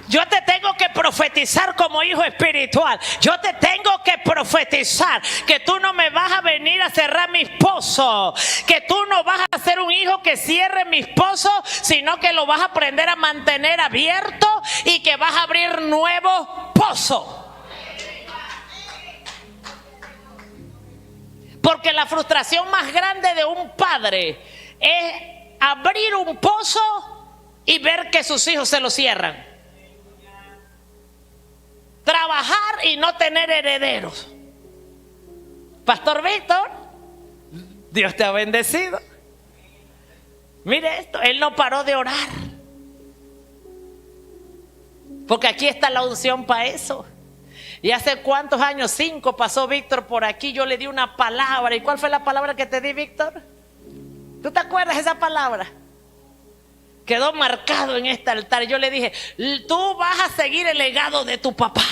Yo te tengo que profetizar como hijo espiritual. Yo te tengo que profetizar que tú no me vas a venir a cerrar mis pozos, que tú no vas a ser un hijo que cierre mis pozos, sino que lo vas a aprender a mantener abierto y que vas a abrir nuevos pozos. Porque la frustración más grande de un padre es abrir un pozo y ver que sus hijos se lo cierran. Trabajar y no tener herederos. Pastor Víctor, Dios te ha bendecido. Mire esto, él no paró de orar. Porque aquí está la unción para eso. Y hace cuántos años, 5, pasó Víctor por aquí. Yo le di una palabra. ¿Y cuál fue la palabra que te di, Víctor? ¿Tú te acuerdas de esa palabra? Quedó marcado en este altar. Yo le dije, tú vas a seguir el legado de tu papá.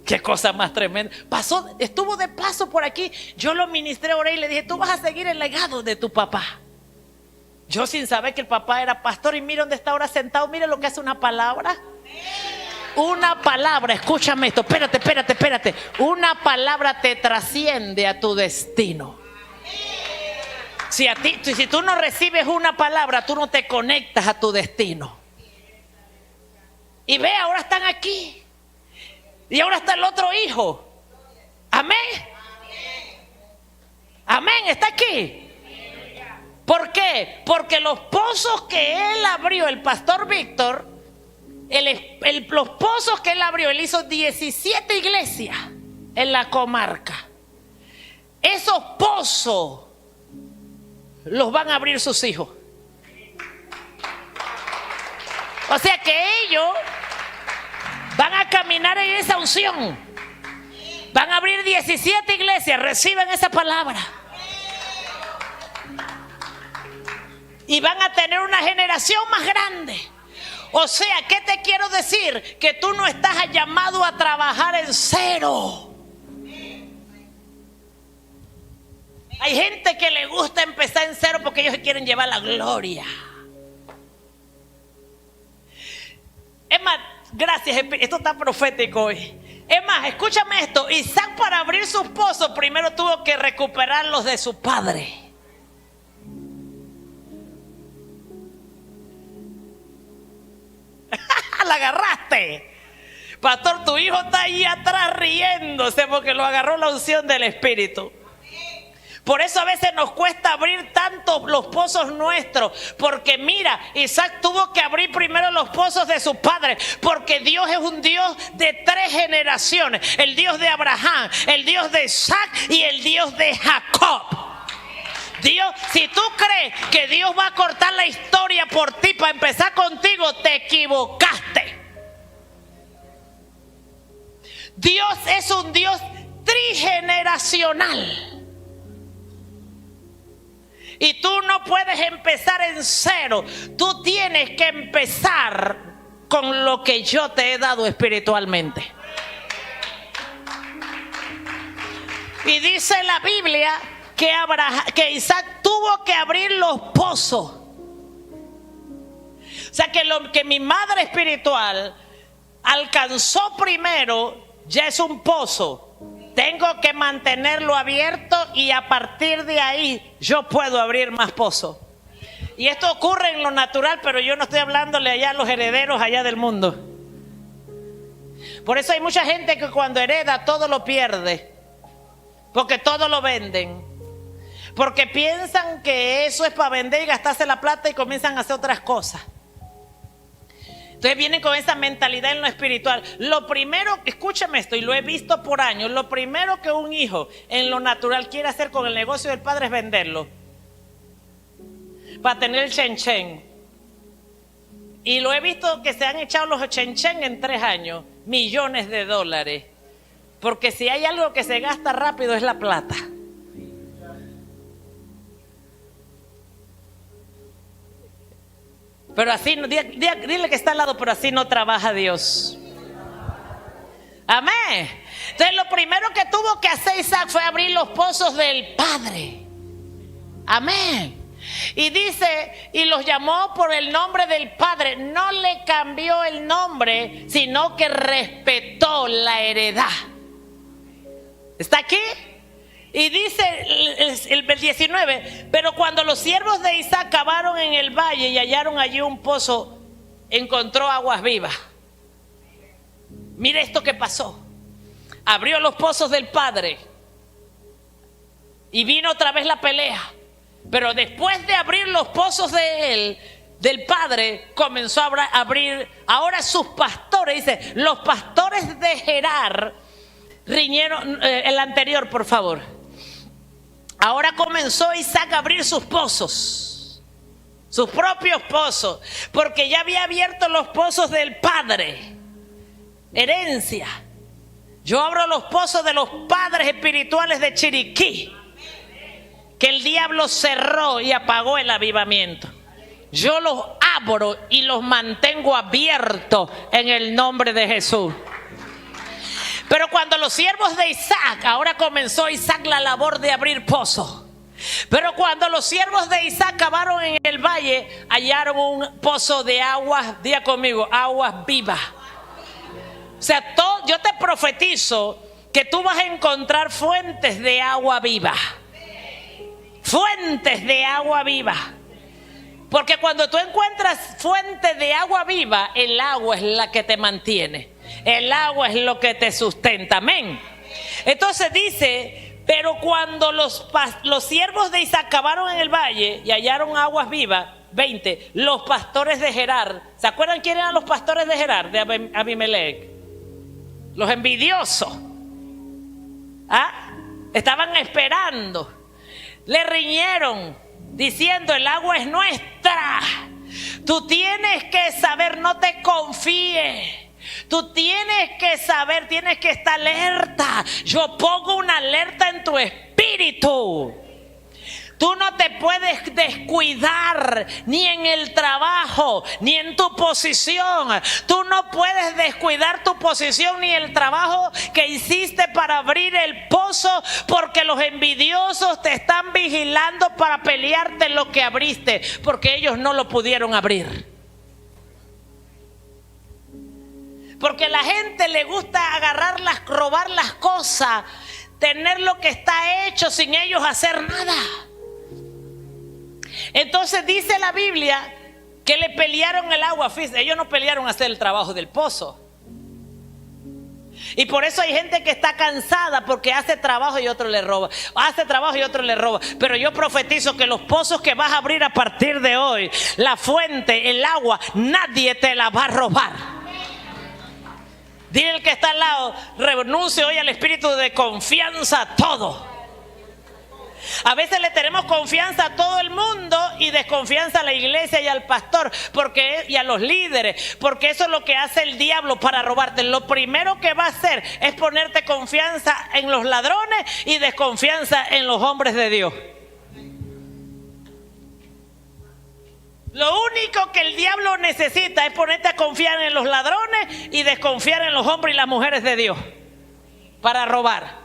Qué cosa más tremenda. Estuvo de paso por aquí. Yo lo ministré, oré y le dije, tú vas a seguir el legado de tu papá. Yo sin saber que el papá era pastor. Y mire dónde está ahora sentado. Mire lo que hace una palabra. Una palabra, escúchame esto. Espérate. Una palabra te trasciende a tu destino. Si tú no recibes una palabra, tú no te conectas a tu destino. Y ve, ahora están aquí. Y ahora está el otro hijo. Amén. Amén, está aquí. ¿Por qué? Porque los pozos que él abrió, el pastor Víctor, los pozos que él abrió, él hizo 17 iglesias en la comarca. Esos pozos los van a abrir sus hijos. O sea que ellos van a caminar en esa unción. Van a abrir 17 iglesias. Reciban esa palabra. Y van a tener una generación más grande. O sea, ¿qué te quiero decir? Que tú no estás llamado a trabajar en cero. Hay gente que le gusta empezar en cero porque ellos quieren llevar la gloria. Es más, gracias, esto está profético hoy. Es más, escúchame esto, Isaac para abrir sus pozos primero tuvo que recuperar los de su padre. La agarraste. Pastor, tu hijo está ahí atrás riéndose porque lo agarró la unción del Espíritu. Por eso a veces nos cuesta abrir tanto los pozos nuestros. Porque mira, Isaac tuvo que abrir primero los pozos de su padre. Porque Dios es un Dios de 3 generaciones. El Dios de Abraham, el Dios de Isaac y el Dios de Jacob. Dios, si tú crees que Dios va a cortar la historia por ti para empezar contigo, te equivocaste. Dios es un Dios trigeneracional. Y tú no puedes empezar en cero. Tú tienes que empezar con lo que yo te he dado espiritualmente. Y dice la Biblia que Isaac tuvo que abrir los pozos. O sea que lo que mi madre espiritual alcanzó primero ya es un pozo. Tengo que mantenerlo abierto y a partir de ahí yo puedo abrir más pozos. Y esto ocurre en lo natural, pero yo no estoy hablándole allá a los herederos allá del mundo. Por eso hay mucha gente que cuando hereda todo lo pierde, porque todo lo venden, porque piensan que eso es para vender y gastarse la plata y comienzan a hacer otras cosas. Entonces vienen con esa mentalidad en lo espiritual. Lo primero, escúchame esto, y lo he visto por años, lo primero que un hijo en lo natural quiere hacer con el negocio del padre es venderlo para tener el chen-chen. Y lo he visto que se han echado los chen-chen en 3 años, millones de dólares. Porque si hay algo que se gasta rápido es la plata. Pero así, dile que está al lado, pero así no trabaja Dios. Amén. Entonces lo primero que tuvo que hacer Isaac fue abrir los pozos del padre. Amén. Y dice, y los llamó por el nombre del padre. No le cambió el nombre, sino que respetó la heredad. ¿Está aquí? Y dice el 19, pero cuando los siervos de Isaac cavaron en el valle y hallaron allí un pozo, encontró aguas vivas. Mire esto que pasó. Abrió los pozos del padre y vino otra vez la pelea. Pero después de abrir los pozos de él, del padre, comenzó a abrir. Ahora sus pastores, dice, los pastores de Gerar riñeron, el anterior por favor. Ahora comenzó Isaac a abrir sus pozos, sus propios pozos, porque ya había abierto los pozos del padre, herencia. Yo abro los pozos de los padres espirituales de Chiriquí, que el diablo cerró y apagó el avivamiento. Yo los abro y los mantengo abiertos en el nombre de Jesús. Pero cuando los siervos de Isaac, ahora comenzó Isaac la labor de abrir pozos. Pero cuando los siervos de Isaac cavaron en el valle, hallaron un pozo de aguas, diga conmigo, aguas vivas. O sea, yo te profetizo que tú vas a encontrar fuentes de agua viva. Fuentes de agua viva. Porque cuando tú encuentras fuentes de agua viva, el agua es la que te mantiene. El agua es lo que te sustenta. Amén. Entonces dice, pero cuando los siervos de Isaac cavaron en el valle y hallaron aguas vivas, 20, los pastores de Gerar. ¿Se acuerdan quién eran los pastores de Gerar? De Abimelech. Los envidiosos. Estaban esperando. Le riñeron diciendo, el agua es nuestra. Tú tienes que saber, no te confíes. Tú tienes que saber, tienes que estar alerta. Yo pongo una alerta en tu espíritu. Tú no te puedes descuidar ni en el trabajo, ni en tu posición. Tú no puedes descuidar tu posición ni el trabajo que hiciste para abrir el pozo, porque los envidiosos te están vigilando para pelearte lo que abriste, porque ellos no lo pudieron abrir. Porque a la gente le gusta robar las cosas, tener lo que está hecho sin ellos hacer nada. Entonces dice la Biblia que le pelearon el agua. Fíjense, ellos no pelearon hacer el trabajo del pozo. Y por eso hay gente que está cansada porque hace trabajo y otro le roba. Hace trabajo y otro le roba. Pero yo profetizo que los pozos que vas a abrir a partir de hoy, la fuente, el agua, nadie te la va a robar. Dile al que está al lado, renuncie hoy al espíritu de confianza a todo. A veces le tenemos confianza a todo el mundo y desconfianza a la iglesia y al pastor y a los líderes, porque eso es lo que hace el diablo para robarte. Lo primero que va a hacer es ponerte confianza en los ladrones y desconfianza en los hombres de Dios. Lo único que el diablo necesita es ponerte a confiar en los ladrones y desconfiar en los hombres y las mujeres de Dios para robar.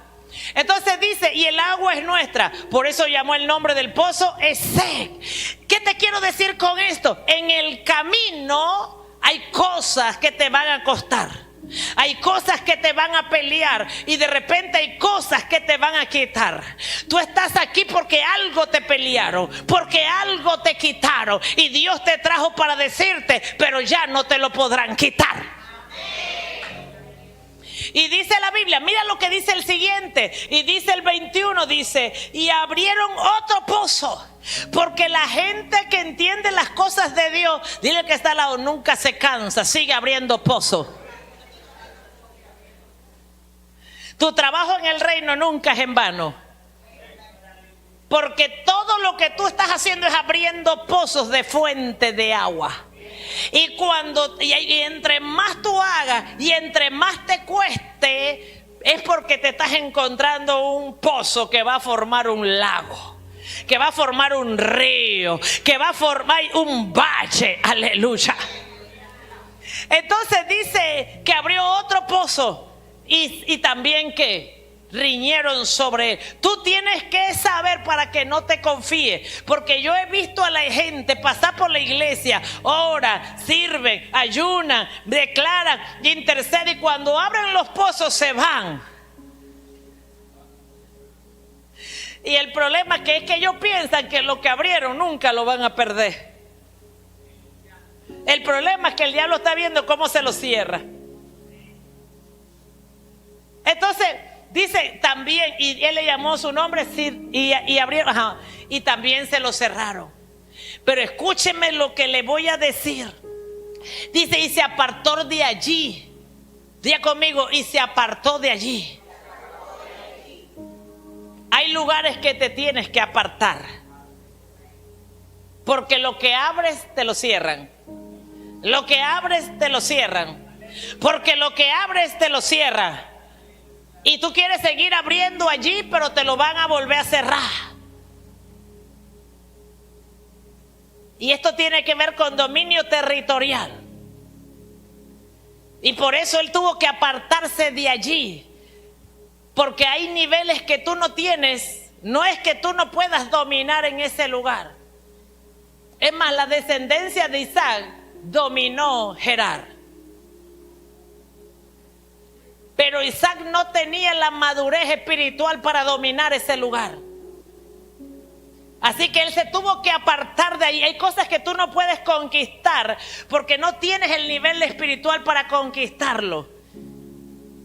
Entonces dice, y el agua es nuestra, por eso llamó el nombre del pozo Esek. ¿Qué te quiero decir con esto? En el camino hay cosas que te van a costar. Hay cosas que te van a pelear y de repente hay cosas que te van a quitar. Tú estás aquí porque algo te pelearon, porque algo te quitaron y Dios te trajo para decirte, pero ya no te lo podrán quitar. Y dice la Biblia, mira lo que dice el siguiente, y dice el 21, dice, y abrieron otro pozo. Porque la gente que entiende las cosas de Dios, dile que está al lado, nunca se cansa, sigue abriendo pozos. Tu trabajo en el reino nunca es en vano. Porque todo lo que tú estás haciendo es abriendo pozos de fuente de agua. Y entre más tú hagas y entre más te cueste, es porque te estás encontrando un pozo que va a formar un lago, que va a formar un río, que va a formar un valle. Aleluya. Entonces dice que abrió otro pozo. Y también que riñeron sobre él. Tú tienes que saber para que no te confíes, porque yo he visto a la gente pasar por la iglesia, oran, sirven, ayunan, declaran, interceden, y cuando abren los pozos se van. Y el problema es que ellos piensan que lo que abrieron nunca lo van a perder. El problema es que el diablo está viendo cómo se lo cierra. Entonces dice también, y él le llamó su nombre y abrieron, y también se lo cerraron. Pero escúcheme lo que le voy a decir. Dice, y se apartó de allí. Diga conmigo, y se apartó de allí. Hay lugares que te tienes que apartar, porque lo que abres te lo cierran. Lo que abres te lo cierran. Porque lo que abres te lo cierran. Y tú quieres seguir abriendo allí, pero te lo van a volver a cerrar. Y esto tiene que ver con dominio territorial. Y por eso él tuvo que apartarse de allí. Porque hay niveles que tú no tienes. No es que tú no puedas dominar en ese lugar. Es más, la descendencia de Isaac dominó Gerar. Pero Isaac no tenía la madurez espiritual para dominar ese lugar. Así que él se tuvo que apartar de ahí. Hay cosas que tú no puedes conquistar porque no tienes el nivel espiritual para conquistarlo.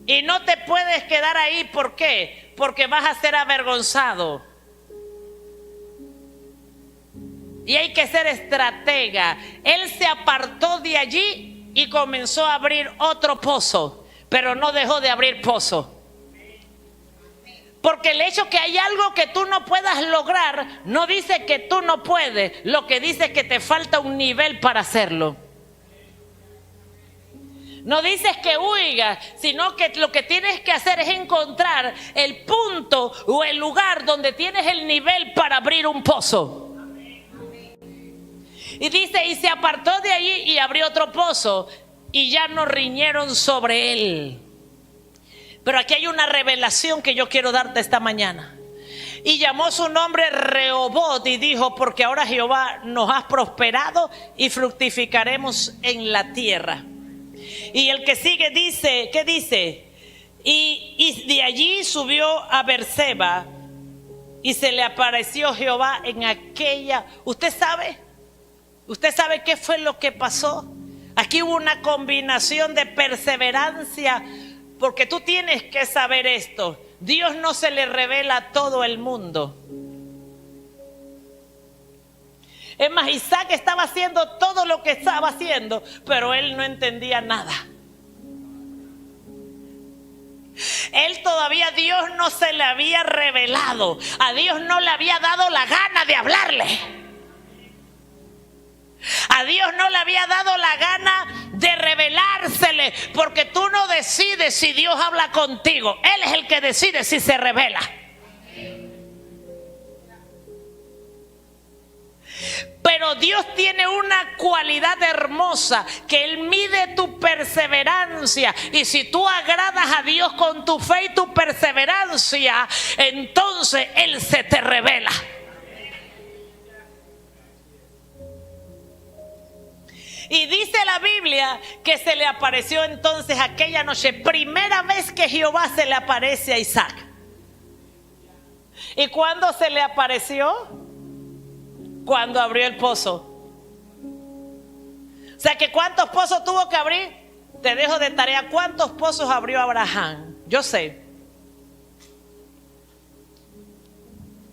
Y no te puedes quedar ahí. ¿Por qué? Porque vas a ser avergonzado. Y hay que ser estratega. Él se apartó de allí y comenzó a abrir otro pozo. Pero no dejó de abrir pozo. Porque el hecho que hay algo que tú no puedas lograr no dice que tú no puedes. Lo que dice es que te falta un nivel para hacerlo. No dices que huigas, sino que lo que tienes que hacer es encontrar el punto o el lugar donde tienes el nivel para abrir un pozo. Y dice, y se apartó de allí y abrió otro pozo. Y ya no riñeron sobre él. Pero aquí hay una revelación que yo quiero darte esta mañana. Y llamó su nombre Rehobot y dijo, porque ahora Jehová nos ha prosperado y fructificaremos en la tierra. Y el que sigue dice, ¿qué dice? Y de allí subió a Beerseba y se le apareció Jehová en aquella. ¿Usted sabe qué fue lo que pasó? Aquí hubo una combinación de perseverancia, porque tú tienes que saber esto. Dios no se le revela a todo el mundo. Es más, Isaac estaba haciendo todo lo que estaba haciendo, pero él no entendía nada. Él todavía, Dios no se le había revelado. A Dios no le había dado la gana de hablarle. A Dios no le había dado la gana de revelársele, porque tú no decides si Dios habla contigo. Él es el que decide si se revela. Pero Dios tiene una cualidad hermosa, que Él mide tu perseverancia. Y si tú agradas a Dios con tu fe y tu perseverancia, entonces Él se te revela. Y dice la Biblia que se le apareció entonces aquella noche, primera vez que Jehová se le aparece a Isaac. ¿Y cuándo se le apareció? Cuando abrió el pozo. O sea que ¿cuántos pozos tuvo que abrir? Te dejo de tarea. ¿Cuántos pozos abrió Abraham? Yo sé.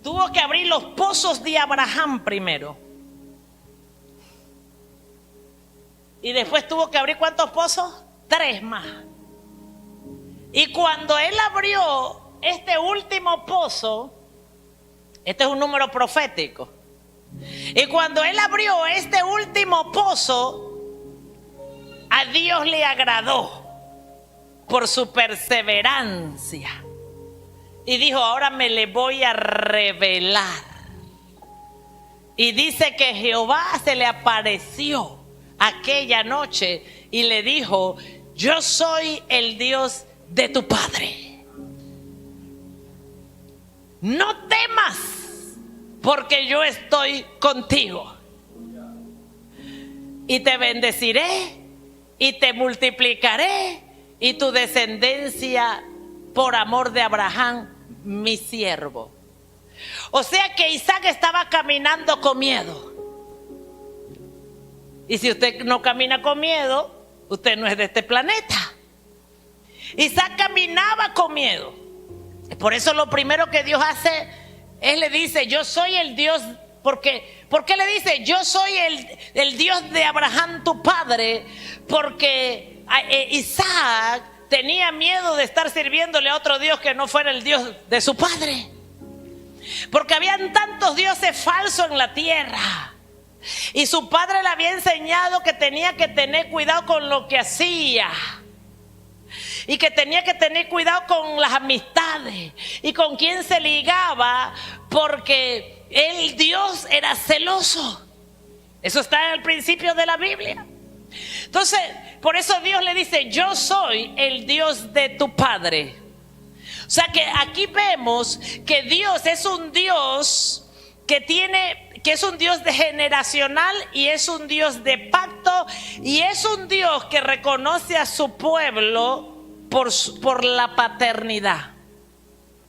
Tuvo que abrir los pozos de Abraham primero. Y después tuvo que abrir ¿cuántos pozos? 3 más. Y cuando él abrió este último pozo, este es un número profético. Y cuando él abrió este último pozo, a Dios le agradó por su perseverancia. Y dijo, ahora me le voy a revelar. Y dice que Jehová se le apareció aquella noche y le dijo, yo soy el Dios de tu padre. No temas, porque yo estoy contigo. Y te bendeciré y te multiplicaré, y tu descendencia por amor de Abraham, mi siervo. O sea que Isaac estaba caminando con miedo. Y si usted no camina con miedo, usted no es de este planeta. Isaac caminaba con miedo. Por eso lo primero que Dios hace, Él le dice, yo soy el Dios. ¿Por qué le dice, yo soy el Dios de Abraham tu padre? Porque Isaac tenía miedo de estar sirviéndole a otro Dios que no fuera el Dios de su padre. Porque habían tantos dioses falsos en la tierra. Y su padre le había enseñado que tenía que tener cuidado con lo que hacía. Y que tenía que tener cuidado con las amistades y con quién se ligaba, porque el Dios era celoso. Eso está en el principio de la Biblia. Entonces, por eso Dios le dice, yo soy el Dios de tu padre. O sea que aquí vemos que Dios es un Dios que es un Dios de generacional, y es un Dios de pacto, y es un Dios que reconoce a su pueblo por la paternidad.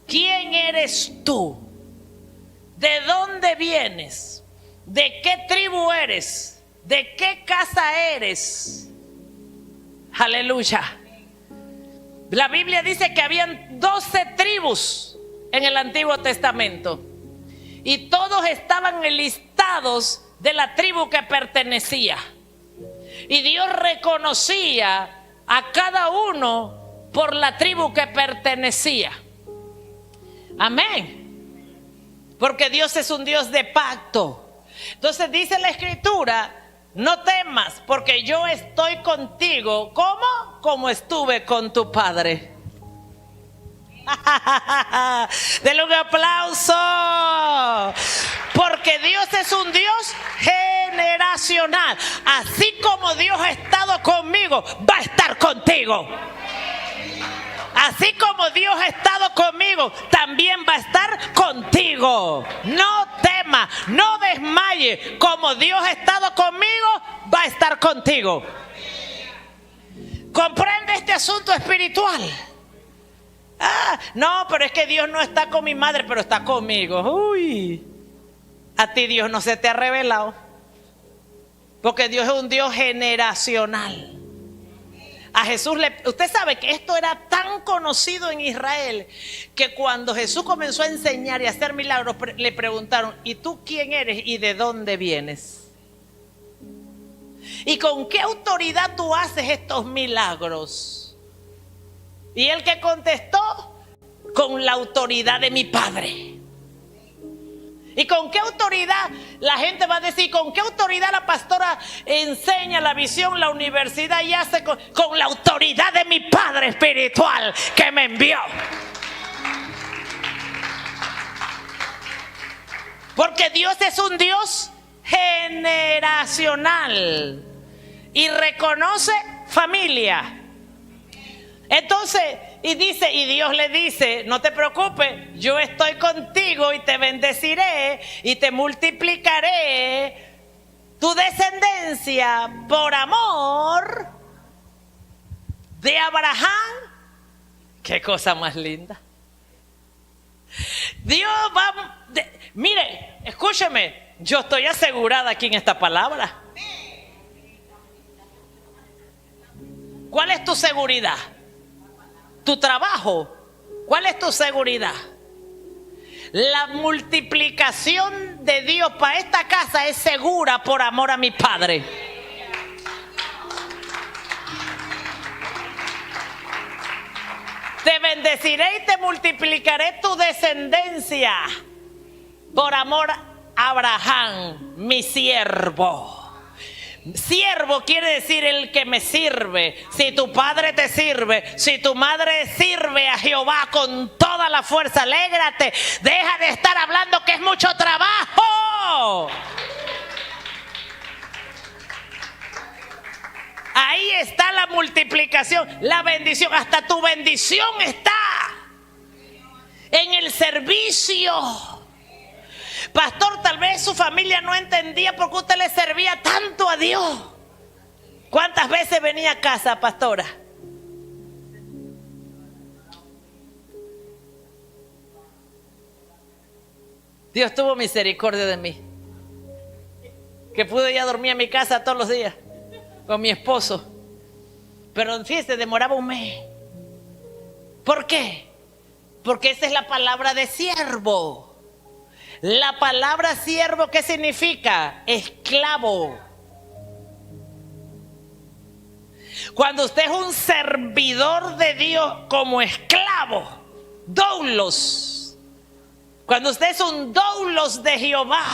¿Quién eres tú? ¿De dónde vienes? ¿De qué tribu eres? ¿De qué casa eres? Aleluya. La Biblia dice que habían 12 tribus en el Antiguo Testamento, y todos estaban enlistados de la tribu que pertenecía. Y Dios reconocía a cada uno por la tribu que pertenecía. Amén. Porque Dios es un Dios de pacto. Entonces dice la Escritura, no temas, porque yo estoy contigo. ¿Cómo? Como estuve con tu padre. Denle un aplauso. Porque Dios es un Dios generacional. Así como Dios ha estado conmigo, va a estar contigo. Así como Dios ha estado conmigo, también va a estar contigo. No temas, no desmayes. Como Dios ha estado conmigo, va a estar contigo. ¿Comprende este asunto espiritual? Ah, no, pero es que Dios no está con mi madre, pero está conmigo. Uy, a ti Dios no se te ha revelado. Porque Dios es un Dios generacional. A Jesús usted sabe que esto era tan conocido en Israel que cuando Jesús comenzó a enseñar y a hacer milagros, le preguntaron: ¿y tú quién eres y de dónde vienes? ¿Y con qué autoridad tú haces estos milagros? Y él que contestó: con la autoridad de mi Padre. ¿Y con qué autoridad? La gente va a decir: ¿con qué autoridad la pastora enseña la visión, la universidad y hace? Con la autoridad de mi Padre espiritual que me envió. Porque Dios es un Dios generacional y reconoce familia. Entonces, y Dios le dice: no te preocupes, yo estoy contigo y te bendeciré y te multiplicaré tu descendencia por amor de Abraham. Qué cosa más linda. Dios va, mire, escúcheme, yo estoy asegurada aquí en esta palabra. ¿Cuál es tu seguridad? Tu trabajo. ¿Cuál es tu seguridad? La multiplicación de Dios para esta casa es segura por amor a mi Padre. Te bendeciré y te multiplicaré tu descendencia por amor a Abraham, mi siervo. Siervo quiere decir el que me sirve. Si tu padre te sirve, si tu madre sirve a Jehová con toda la fuerza, alégrate. Deja de estar hablando que es mucho trabajo. Ahí está la multiplicación, la bendición. Hasta tu bendición está en el servicio. Pastor, tal vez su familia no entendía por qué usted le servía tanto a Dios. ¿Cuántas veces venía a casa, pastora? Dios tuvo misericordia de mí, que pude ya dormir en mi casa todos los días con mi esposo. Pero fíjese, demoraba un mes. ¿Por qué? Porque esa es la palabra de siervo. La palabra siervo, ¿qué significa? Esclavo. Cuando usted es un servidor de Dios como esclavo, doulos. Cuando usted es un doulos de Jehová,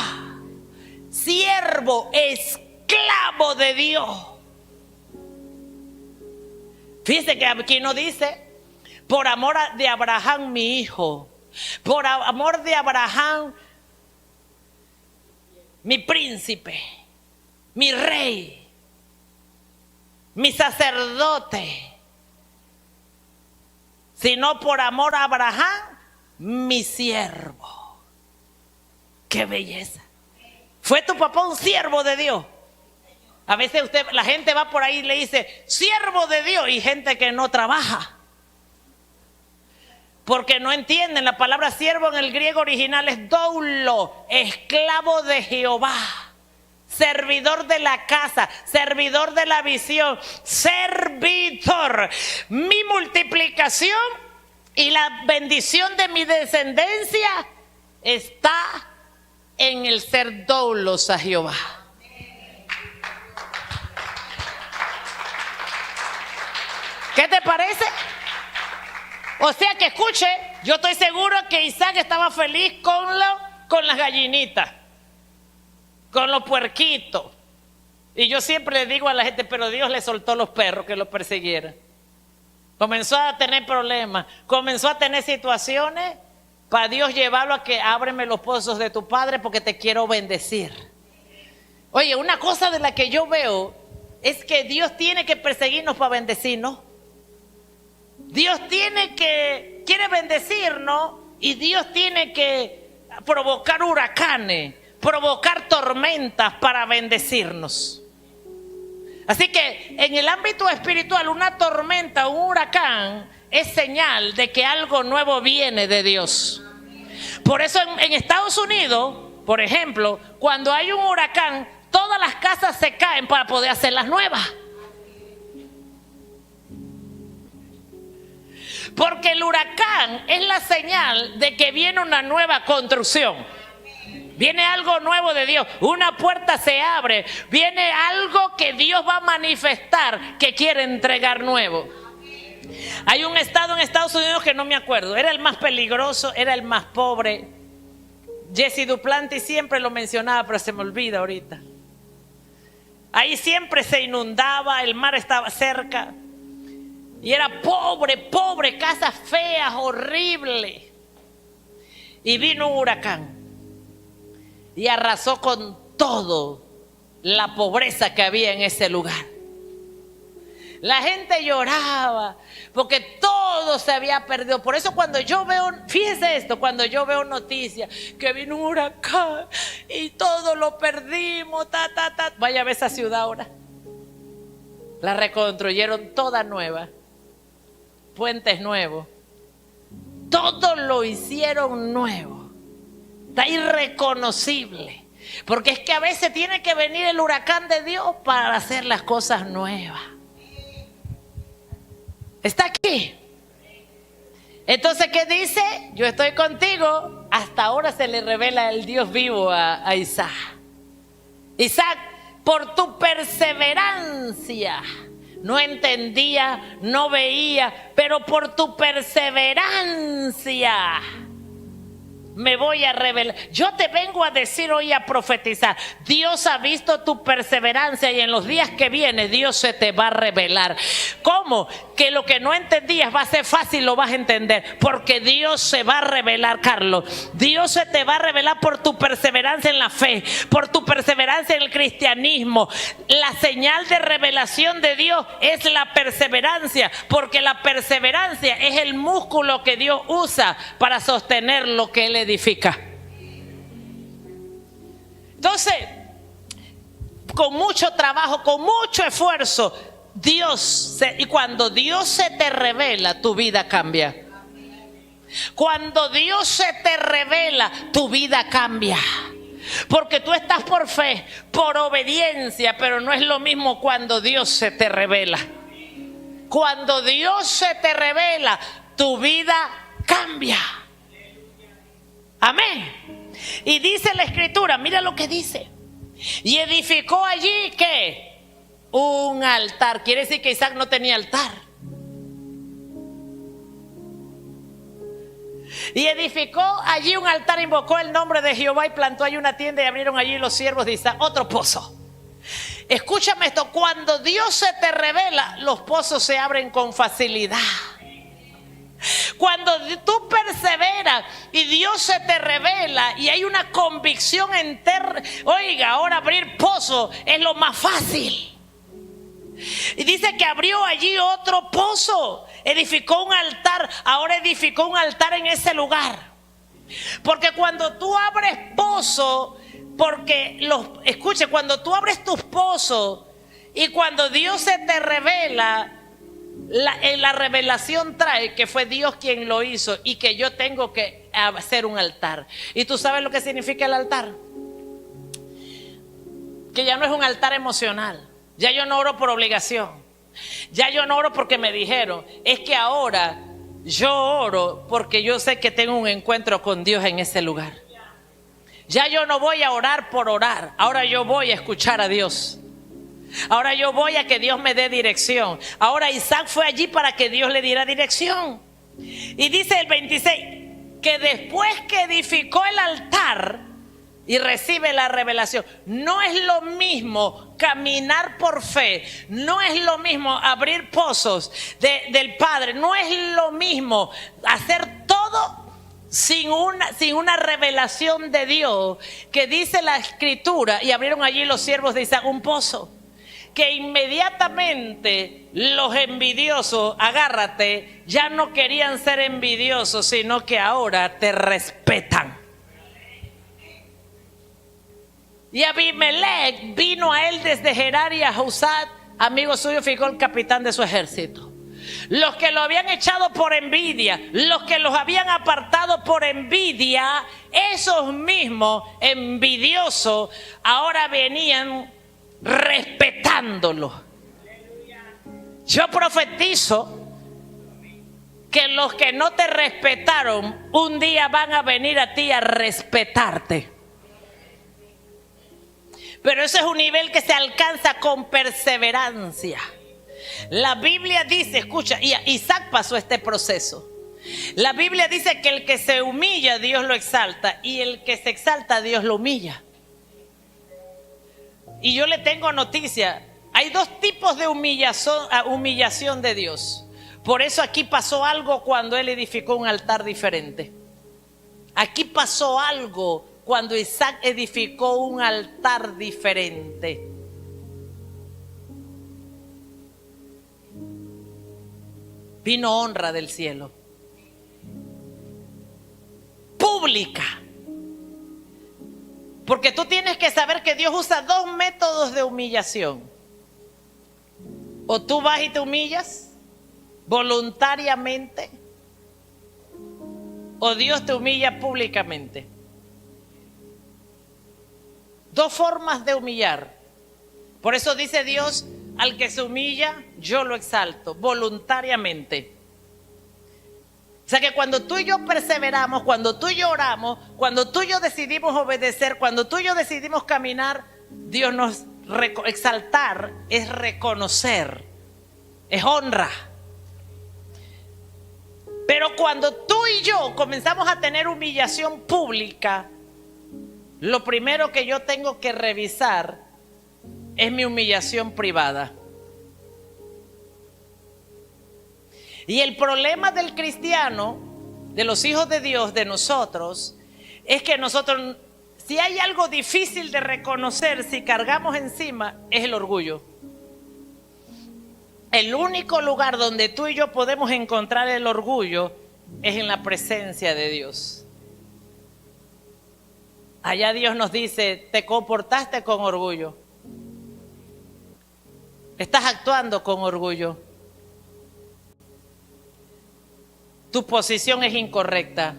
siervo, esclavo de Dios. Fíjese que aquí no dice: por amor de Abraham mi hijo, por amor de Abraham mi príncipe, mi rey, mi sacerdote, sino por amor a Abraham mi siervo. ¡Qué belleza! ¿Fue tu papá un siervo de Dios? A veces la gente va por ahí y le dice siervo de Dios, y gente que no trabaja porque no entienden. La palabra siervo en el griego original es doulo, esclavo de Jehová, servidor de la casa, servidor de la visión, servidor. Mi multiplicación y la bendición de mi descendencia está en el ser doulos a Jehová. ¿Qué te parece? O sea que escuche, yo estoy seguro que Isaac estaba feliz con las gallinitas, con los puerquitos. Y yo siempre le digo a la gente: pero Dios le soltó los perros que lo persiguieran. Comenzó a tener problemas, comenzó a tener situaciones para Dios llevarlo a que ábreme los pozos de tu padre porque te quiero bendecir. Oye, una cosa de la que yo veo es que Dios tiene que perseguirnos para bendecirnos. Dios quiere bendecirnos, y Dios tiene que provocar huracanes, provocar tormentas para bendecirnos. Así que en el ámbito espiritual, una tormenta, un huracán, es señal de que algo nuevo viene de Dios. Por eso en Estados Unidos, por ejemplo, cuando hay un huracán, todas las casas se caen para poder hacerlas nuevas. Porque el huracán es la señal de que viene una nueva construcción. Viene algo nuevo de Dios. Una puerta se abre. Viene algo que Dios va a manifestar que quiere entregar nuevo. Hay un estado en Estados Unidos que no me acuerdo. Era el más peligroso, era el más pobre. Jesse Duplantis siempre lo mencionaba, pero se me olvida ahorita. Ahí siempre se inundaba, el mar estaba cerca. Y era pobre, pobre, casas feas, horribles. Y vino un huracán. Y arrasó con todo la pobreza que había en ese lugar. La gente lloraba porque todo se había perdido. Por eso cuando yo veo, fíjese esto, cuando yo veo noticias que vino un huracán y todo lo perdimos, vaya a ver esa ciudad ahora. La reconstruyeron toda nueva, puentes nuevos, todo lo hicieron nuevo. Está irreconocible, porque es que a veces tiene que venir el huracán de Dios para hacer las cosas nuevas. ¿Está aquí? Entonces, ¿qué dice? Yo estoy contigo. Hasta ahora se le revela el Dios vivo a Isaac. Isaac, por tu perseverancia, no entendía, no veía, pero por tu perseverancia me voy a revelar. Yo te vengo a decir hoy, a profetizar. Dios ha visto tu perseverancia y en los días que vienen Dios se te va a revelar. ¿Cómo? Que lo que no entendías va a ser fácil, lo vas a entender. Porque Dios se va a revelar, Carlos. Dios se te va a revelar por tu perseverancia en la fe, por tu perseverancia en el cristianismo. La señal de revelación de Dios es la perseverancia, porque la perseverancia es el músculo que Dios usa para sostener lo que Él edifica. Entonces, con mucho trabajo, con mucho esfuerzo, y cuando Dios se te revela, tu vida cambia. Cuando Dios se te revela, tu vida cambia. Porque tú estás por fe, por obediencia, pero no es lo mismo cuando Dios se te revela. Cuando Dios se te revela, tu vida cambia. Amén. Y dice la escritura, mira lo que dice. Y edificó allí, ¿qué? Un altar. Quiere decir que Isaac no tenía altar. Y edificó allí un altar, invocó el nombre de Jehová y plantó allí una tienda y abrieron allí los siervos de Isaac otro pozo. Escúchame esto, cuando Dios se te revela, los pozos se abren con facilidad. Cuando tú perseveras y Dios se te revela y hay una convicción interna, oiga, ahora abrir pozo es lo más fácil. Y dice que abrió allí otro pozo, edificó un altar, ahora edificó un altar en ese lugar. Porque cuando tú abres pozo, escuche, cuando tú abres tus pozos y cuando Dios se te revela, la revelación trae que fue Dios quien lo hizo y que yo tengo que hacer un altar. ¿Y tú sabes lo que significa el altar? Que ya no es un altar emocional. Ya yo no oro por obligación. Ya yo no oro porque me dijeron. Es que ahora yo oro porque yo sé que tengo un encuentro con Dios en ese lugar. Ya yo no voy a orar por orar. Ahora yo voy a escuchar a Dios. Ahora yo voy a que Dios me dé dirección. Ahora Isaac fue allí para que Dios le diera dirección. Y dice el 26, que después que edificó el altar y recibe la revelación, no es lo mismo caminar por fe, no es lo mismo abrir pozos del Padre, no es lo mismo hacer todo sin una revelación de Dios, que dice la escritura, y abrieron allí los siervos de Isaac un pozo, que inmediatamente los envidiosos, agárrate, ya no querían ser envidiosos, sino que ahora te respetan. Y Abimelech vino a él desde Gerar y a Juzat amigo suyo, fijó el capitán de su ejército. Los que lo habían echado por envidia, los que los habían apartado por envidia, esos mismos envidiosos ahora venían respetándolo. Yo profetizo que los que no te respetaron un día van a venir a ti a respetarte. Pero ese es un nivel que se alcanza con perseverancia. La Biblia dice, escucha, y a Isaac pasó este proceso. La Biblia dice que el que se humilla, Dios lo exalta, y el que se exalta, Dios lo humilla. Y yo le tengo noticia, hay dos tipos de humillación de Dios. Por eso aquí pasó algo cuando él edificó un altar diferente. Aquí pasó algo cuando Isaac edificó un altar diferente. Vino honra del cielo. Pública. Porque tú tienes que saber que Dios usa dos métodos de humillación. O tú vas y te humillas voluntariamente, o Dios te humilla públicamente. Dos formas de humillar. Por eso dice Dios, al que se humilla, yo lo exalto, voluntariamente. O sea que cuando tú y yo perseveramos, cuando tú y yo oramos, cuando tú y yo decidimos obedecer, cuando tú y yo decidimos caminar, Dios nos exaltar es reconocer, es honra. Pero cuando tú y yo comenzamos a tener humillación pública, lo primero que yo tengo que revisar es mi humillación privada. Y el problema del cristiano, de los hijos de Dios, de nosotros, es que nosotros, si hay algo difícil de reconocer, si cargamos encima, es el orgullo. El único lugar donde tú y yo podemos encontrar el orgullo es en la presencia de Dios. Allá Dios nos dice, te comportaste con orgullo. Estás actuando con orgullo. Tu posición es incorrecta.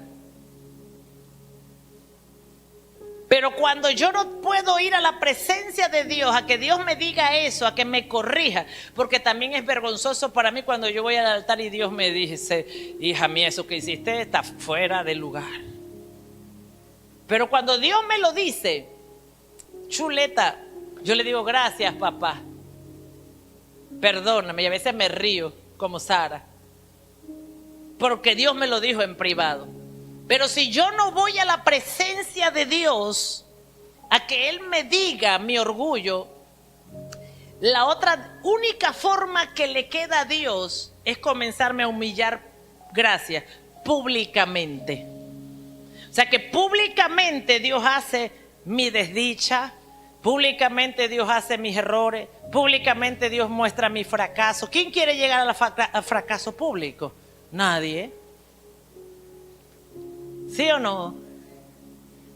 Pero cuando yo no puedo ir a la presencia de Dios, a que Dios me diga eso, a que me corrija, porque también es vergonzoso para mí cuando yo voy al altar y Dios me dice, hija mía, eso que hiciste está fuera de lugar. Pero cuando Dios me lo dice, chuleta, yo le digo, gracias papá, perdóname, y a veces me río como Sara, porque Dios me lo dijo en privado. Pero si yo no voy a la presencia de Dios, a que Él me diga mi orgullo, la otra única forma que le queda a Dios es comenzarme a humillar, gracias, públicamente. O sea que públicamente Dios hace mi desdicha, públicamente Dios hace mis errores, públicamente Dios muestra mi fracaso. ¿Quién quiere llegar al fracaso público? Nadie. ¿Sí o no?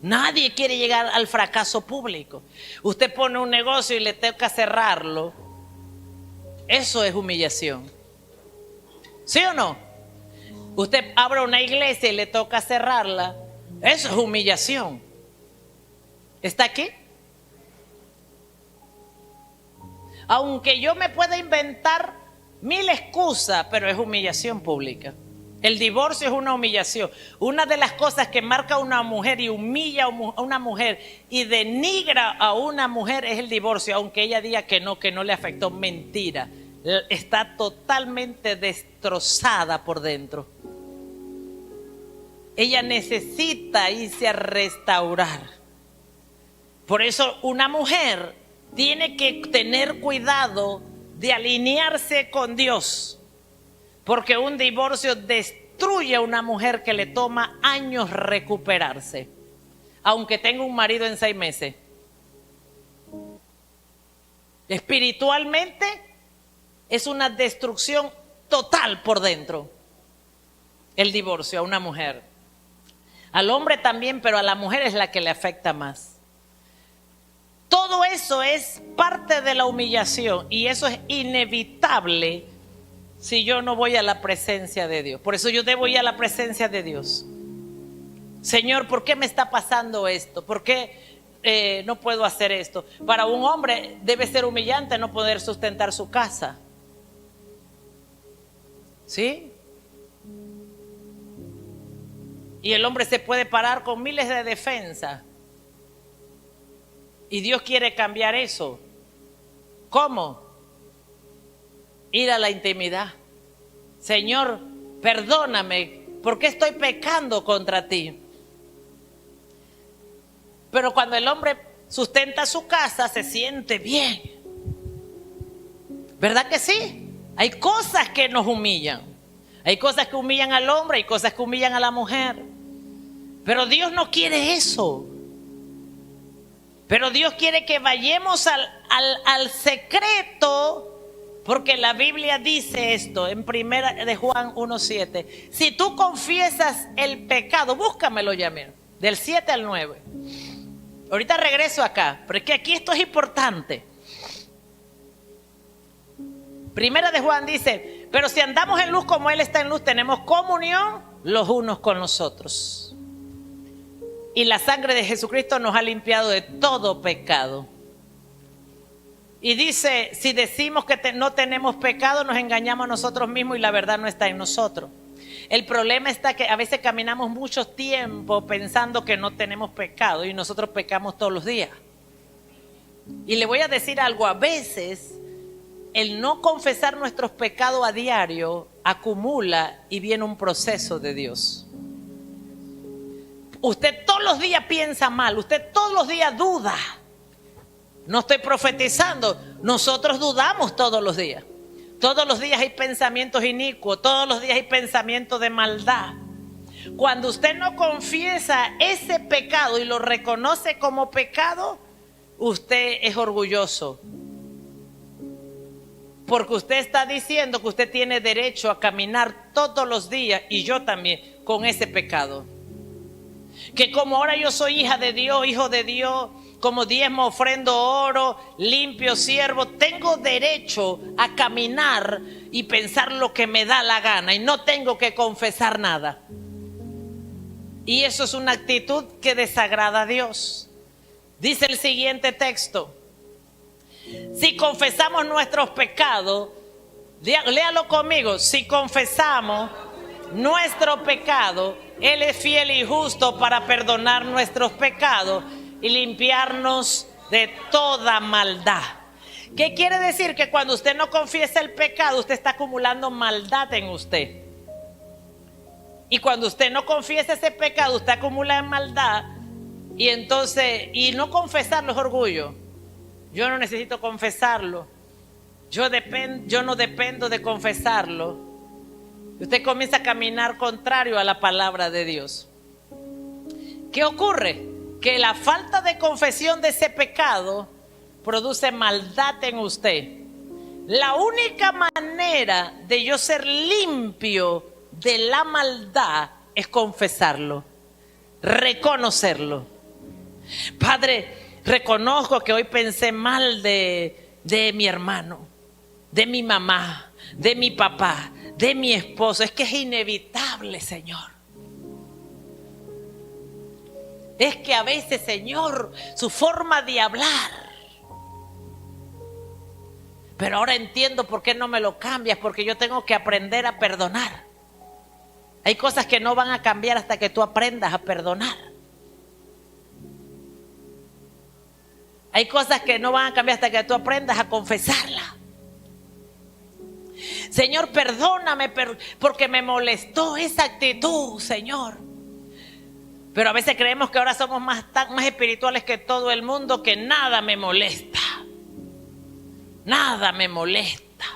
Nadie quiere llegar al fracaso público. Usted pone un negocio y le toca cerrarlo. Eso es humillación. ¿Sí o no? Usted abre una iglesia y le toca cerrarla. Eso es humillación. ¿Está aquí? Aunque yo me pueda inventar 1000 excusas, pero es humillación pública. El divorcio es una humillación. Una de las cosas que marca a una mujer y humilla a una mujer y denigra a una mujer es el divorcio, aunque ella diga que no le afectó. Mentira. Está totalmente destrozada por dentro. Ella necesita irse a restaurar. Por eso una mujer tiene que tener cuidado de alinearse con Dios. Porque un divorcio destruye a una mujer que le toma años recuperarse, aunque tenga un marido en 6 meses. Espiritualmente es una destrucción total por dentro. El divorcio a una mujer. Al hombre también, pero a la mujer es la que le afecta más. Todo eso es parte de la humillación y eso es inevitable si yo no voy a la presencia de Dios. Por eso yo debo ir a la presencia de Dios. Señor, ¿por qué me está pasando esto? ¿Por qué no puedo hacer esto? Para un hombre debe ser humillante no poder sustentar su casa. ¿Sí? Y el hombre se puede parar con miles de defensas. Y Dios quiere cambiar eso. ¿Cómo? Ir a la intimidad. Señor, perdóname, porque estoy pecando contra ti. Pero cuando el hombre sustenta su casa, se siente bien. ¿Verdad que sí? Hay cosas que nos humillan. Hay cosas que humillan al hombre, hay cosas que humillan a la mujer. Pero Dios no quiere eso. Pero Dios quiere que vayamos al secreto, porque la Biblia dice esto en 1 de Juan 1:7. Si tú confiesas el pecado, búscamelo ya, mira, del 7 al 9. Ahorita regreso acá, pero es que aquí esto es importante. 1 de Juan dice, pero si andamos en luz como Él está en luz, tenemos comunión los unos con los otros. Y la sangre de Jesucristo nos ha limpiado de todo pecado. Y dice, si decimos que no tenemos pecado, nos engañamos a nosotros mismos y la verdad no está en nosotros. El problema está que a veces caminamos mucho tiempo pensando que no tenemos pecado y nosotros pecamos todos los días. Y le voy a decir algo, a veces el no confesar nuestros pecados a diario acumula y viene un proceso de Dios. Usted todos los días piensa mal, usted todos los días duda. No estoy profetizando, nosotros dudamos todos los días. Todos los días hay pensamientos inicuos, todos los días hay pensamientos de maldad. Cuando usted no confiesa ese pecado y lo reconoce como pecado, usted es orgulloso. Porque usted está diciendo que usted tiene derecho a caminar todos los días, y yo también, con ese pecado. Que como ahora yo soy hija de Dios, hijo de Dios, como diezmo, ofrendo oro, limpio, siervo, tengo derecho a caminar y pensar lo que me da la gana y no tengo que confesar nada. Y eso es una actitud que desagrada a Dios. Dice el siguiente texto: si confesamos nuestros pecados, léalo conmigo, si confesamos nuestro pecado, Él es fiel y justo para perdonar nuestros pecados y limpiarnos de toda maldad. ¿Qué quiere decir? Que cuando usted no confiesa el pecado, usted está acumulando maldad en usted. Y cuando usted no confiesa ese pecado, usted acumula maldad. Y entonces, y no confesarlo es orgullo. Yo no necesito confesarlo. Yo no dependo de confesarlo. Usted comienza a caminar contrario a la palabra de Dios. ¿Qué ocurre? Que la falta de confesión de ese pecado produce maldad en usted. La única manera de yo ser limpio de la maldad es confesarlo, reconocerlo. Padre, reconozco que hoy pensé mal de mi hermano, de mi mamá, de mi papá, de mi esposo. Es que es inevitable, Señor. Es que a veces, Señor, su forma de hablar. Pero ahora entiendo por qué no me lo cambias, porque yo tengo que aprender a perdonar. Hay cosas que no van a cambiar hasta que tú aprendas a perdonar. Hay cosas que no van a cambiar hasta que tú aprendas a confesarla. Señor, perdóname porque me molestó esa actitud, Señor. Pero a veces creemos que ahora somos más espirituales que todo el mundo, que nada me molesta. Nada me molesta.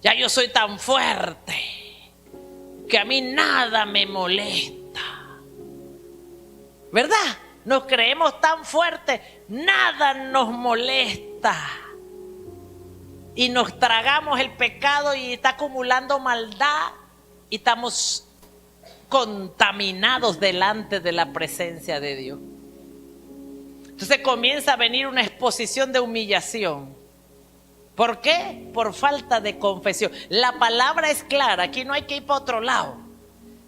Ya yo soy tan fuerte que a mí nada me molesta. ¿Verdad? Nos creemos tan fuertes, nada nos molesta. Y nos tragamos el pecado y está acumulando maldad y estamos contaminados delante de la presencia de Dios. Entonces comienza a venir una exposición de humillación. ¿Por qué? Por falta de confesión. La palabra es clara, aquí no hay que ir para otro lado.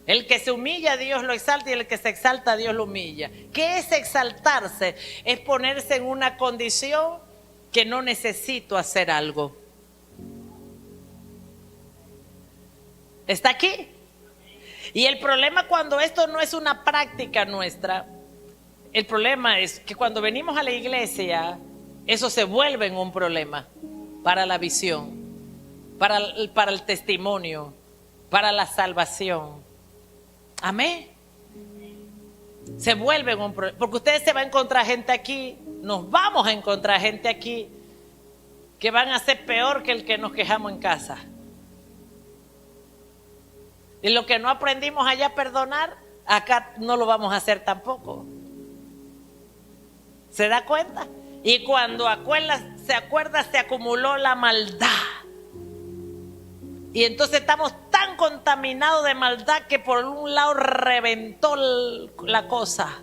El que se humilla, Dios lo exalta, y el que se exalta, Dios lo humilla. ¿Qué es exaltarse? Es ponerse en una condición que no necesito hacer algo. ¿Está aquí? Y el problema cuando esto no es una práctica nuestra, el problema es que cuando venimos a la iglesia, eso se vuelve en un problema para la visión, para el testimonio, para la salvación. Amén. Se vuelve en un problema, porque ustedes se van a encontrar gente aquí, nos vamos a encontrar gente aquí que van a ser peor que el que nos quejamos en casa. Y lo que no aprendimos allá a perdonar, acá no lo vamos a hacer tampoco. ¿Se da cuenta? Y cuando se acuerda, se acumuló la maldad. Y entonces estamos tan contaminados de maldad que por un lado reventó la cosa.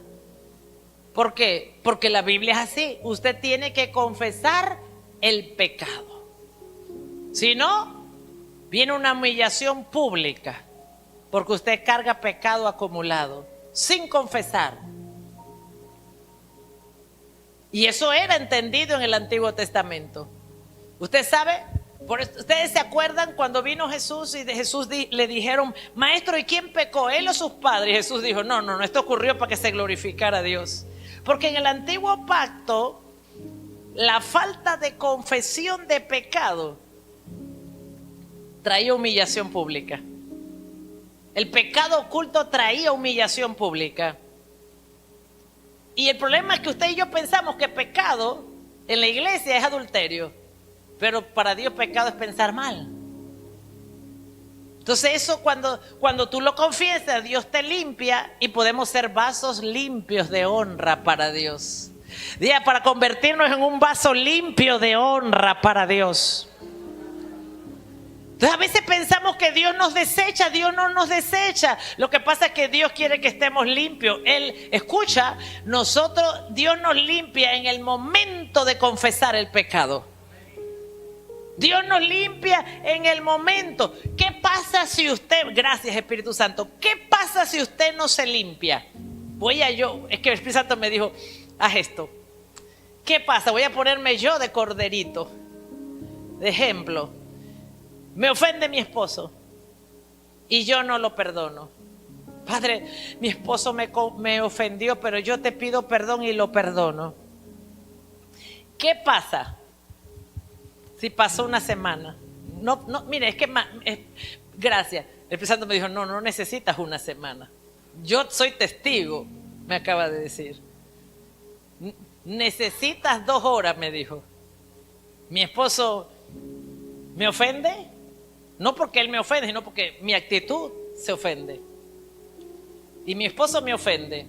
¿Por qué? Porque la Biblia es así. Usted tiene que confesar el pecado. Si no, viene una humillación pública. Porque usted carga pecado acumulado, sin confesar. Y eso era entendido en el Antiguo Testamento. Usted sabe, ustedes se acuerdan cuando vino Jesús y de Jesús le dijeron, maestro, ¿y quién pecó? ¿Él o sus padres? Y Jesús dijo, no, esto ocurrió para que se glorificara a Dios. Porque en el Antiguo Pacto, la falta de confesión de pecado traía humillación pública. El pecado oculto traía humillación pública. Y el problema es que usted y yo pensamos que pecado en la iglesia es adulterio. Pero para Dios pecado es pensar mal. Entonces eso cuando tú lo confiesas, Dios te limpia y podemos ser vasos limpios de honra para Dios. Diga, para convertirnos en un vaso limpio de honra para Dios. Entonces a veces pensamos que Dios nos desecha. Dios no nos desecha. Lo que pasa es que Dios quiere que estemos limpios. Él escucha, Dios nos limpia en el momento de confesar el pecado. Dios nos limpia en el momento. ¿Qué pasa si usted, gracias Espíritu Santo, qué pasa si usted no se limpia? Es que el Espíritu Santo me dijo, haz esto. ¿Qué pasa? Voy a ponerme yo de corderito, de ejemplo. Me ofende mi esposo y yo no lo perdono. Padre, mi esposo me ofendió, pero yo te pido perdón y lo perdono. ¿Qué pasa si pasó una semana? No, mire, gracias. El Espíritu Santo me dijo, no necesitas una semana. Yo soy testigo, me acaba de decir. Necesitas 2 horas, me dijo. Mi esposo me ofende. No porque él me ofende, sino porque mi actitud se ofende. Y mi esposo me ofende.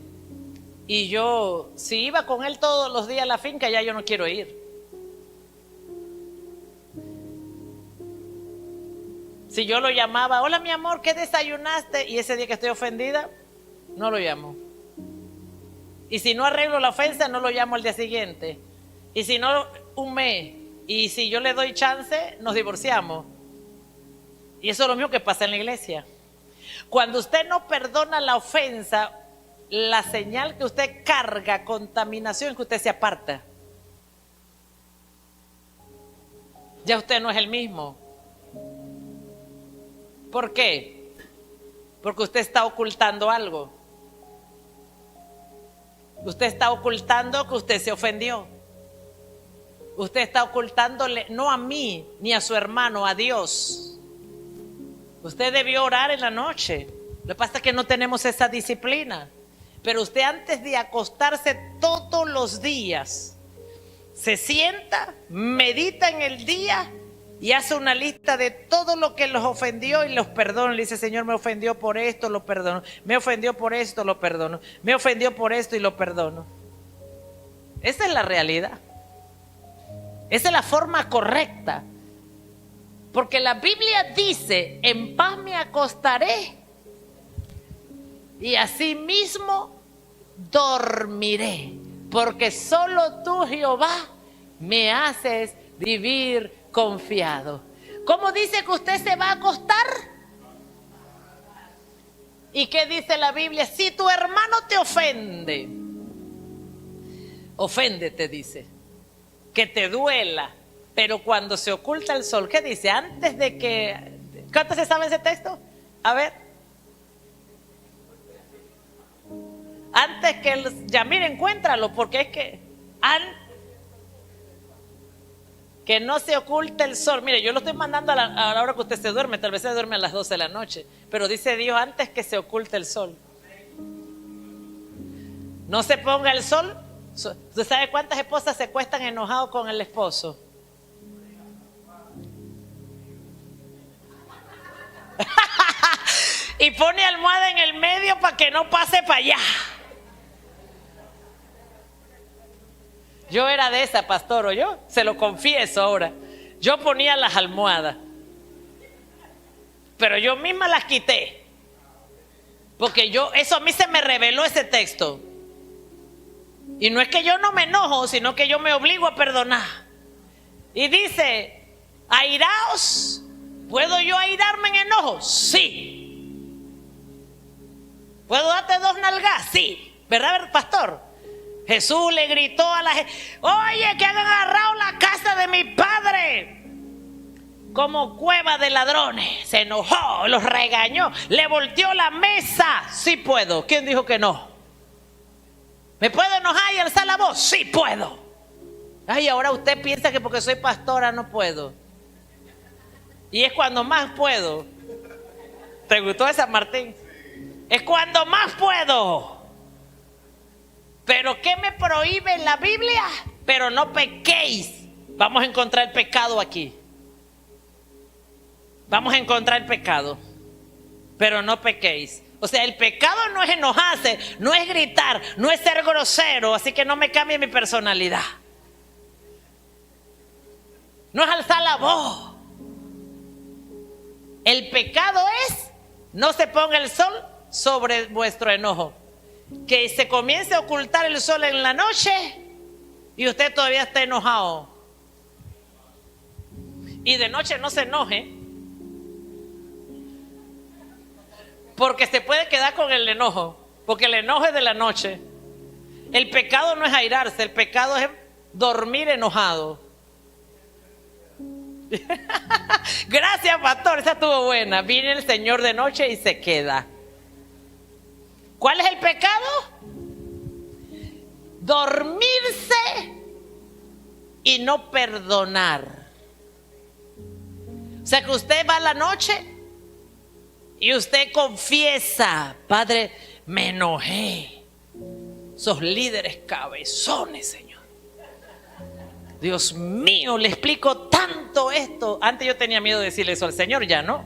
Y yo, si iba con él todos los días a la finca, ya yo no quiero ir. Si yo lo llamaba, hola mi amor, ¿qué desayunaste? Y ese día que estoy ofendida, no lo llamo. Y si no arreglo la ofensa, no lo llamo al día siguiente. Y si no, un mes. Y si yo le doy chance, nos divorciamos. Y eso es lo mismo que pasa en la iglesia. Cuando usted no perdona la ofensa, la señal que usted carga, contaminación, es que usted se aparta. Ya usted no es el mismo. ¿Por qué? Porque usted está ocultando algo. Usted está ocultando que usted se ofendió. Usted está ocultándole, no a mí, ni a su hermano, a Dios. Usted debió orar en la noche. Lo que pasa es que no tenemos esa disciplina. Pero usted antes de acostarse todos los días, se sienta, medita en el día y hace una lista de todo lo que los ofendió y los perdona. Le dice, Señor, me ofendió por esto, lo perdono. Me ofendió por esto, lo perdono. Me ofendió por esto y lo perdono. Esa es la realidad. Esa es la forma correcta. Porque la Biblia dice, en paz me acostaré y asimismo dormiré. porque solo tú, Jehová, me haces vivir confiado. ¿Cómo dice que usted se va a acostar? ¿Y qué dice la Biblia? Si tu hermano te ofende, oféndete, dice, que te duela, pero cuando se oculta el sol, ¿qué dice? Antes de que... ¿Cuánto se sabe ese texto? A ver. Antes que el... Yamir, encuéntralo, porque es que... Que no se oculte el sol. Mire, yo lo estoy mandando a la hora que usted se duerme. Tal vez se duerme a las 12 de la noche. Pero dice Dios, antes que se oculte el sol. No se ponga el sol. ¿Usted sabe cuántas esposas se acuestan enojados con el esposo? Y pone almohada en el medio para que no pase para allá. Yo era de esa, pastor, o yo se lo confieso ahora. Yo ponía las almohadas, pero yo misma las quité, porque eso a mí se me reveló ese texto. Y no es que yo no me enojo, sino que yo me obligo a perdonar. Y dice, airaos, ¿puedo yo airarme en enojo? Sí. ¿Puedo darte 2 nalgas? Sí. ¿Verdad, pastor? Jesús le gritó a la gente, oye, que han agarrado la casa de mi padre como cueva de ladrones. Se enojó, los regañó, le volteó la mesa. Sí puedo. ¿Quién dijo que no? ¿Me puedo enojar y alzar la voz? Sí puedo. Ay, ahora usted piensa que porque soy pastora no puedo. Y es cuando más puedo. ¿Te gustó esa, Martín? Es cuando más puedo. ¿Pero qué me prohíbe la Biblia? Pero no pequéis. Vamos a encontrar el pecado aquí. Vamos a encontrar el pecado. Pero no pequéis. O sea, el pecado no es enojarse, no es gritar, no es ser grosero, así que no me cambie mi personalidad. No es alzar la voz. El pecado es, no se ponga el sol sobre vuestro enojo. Que se comience a ocultar el sol en la noche y usted todavía está enojado. Y de noche no se enoje, porque se puede quedar con el enojo, porque el enojo es de la noche. El pecado no es airarse, el pecado es dormir enojado. Gracias, pastor, esa estuvo buena. Viene el Señor de noche y se queda. ¿Cuál es el pecado? Dormirse y no perdonar. O sea que usted va a la noche y usted confiesa, Padre, me enojé. Esos líderes cabezones, Señor. Dios mío, le explico tanto esto. Antes yo tenía miedo de decirle eso al Señor, ya no.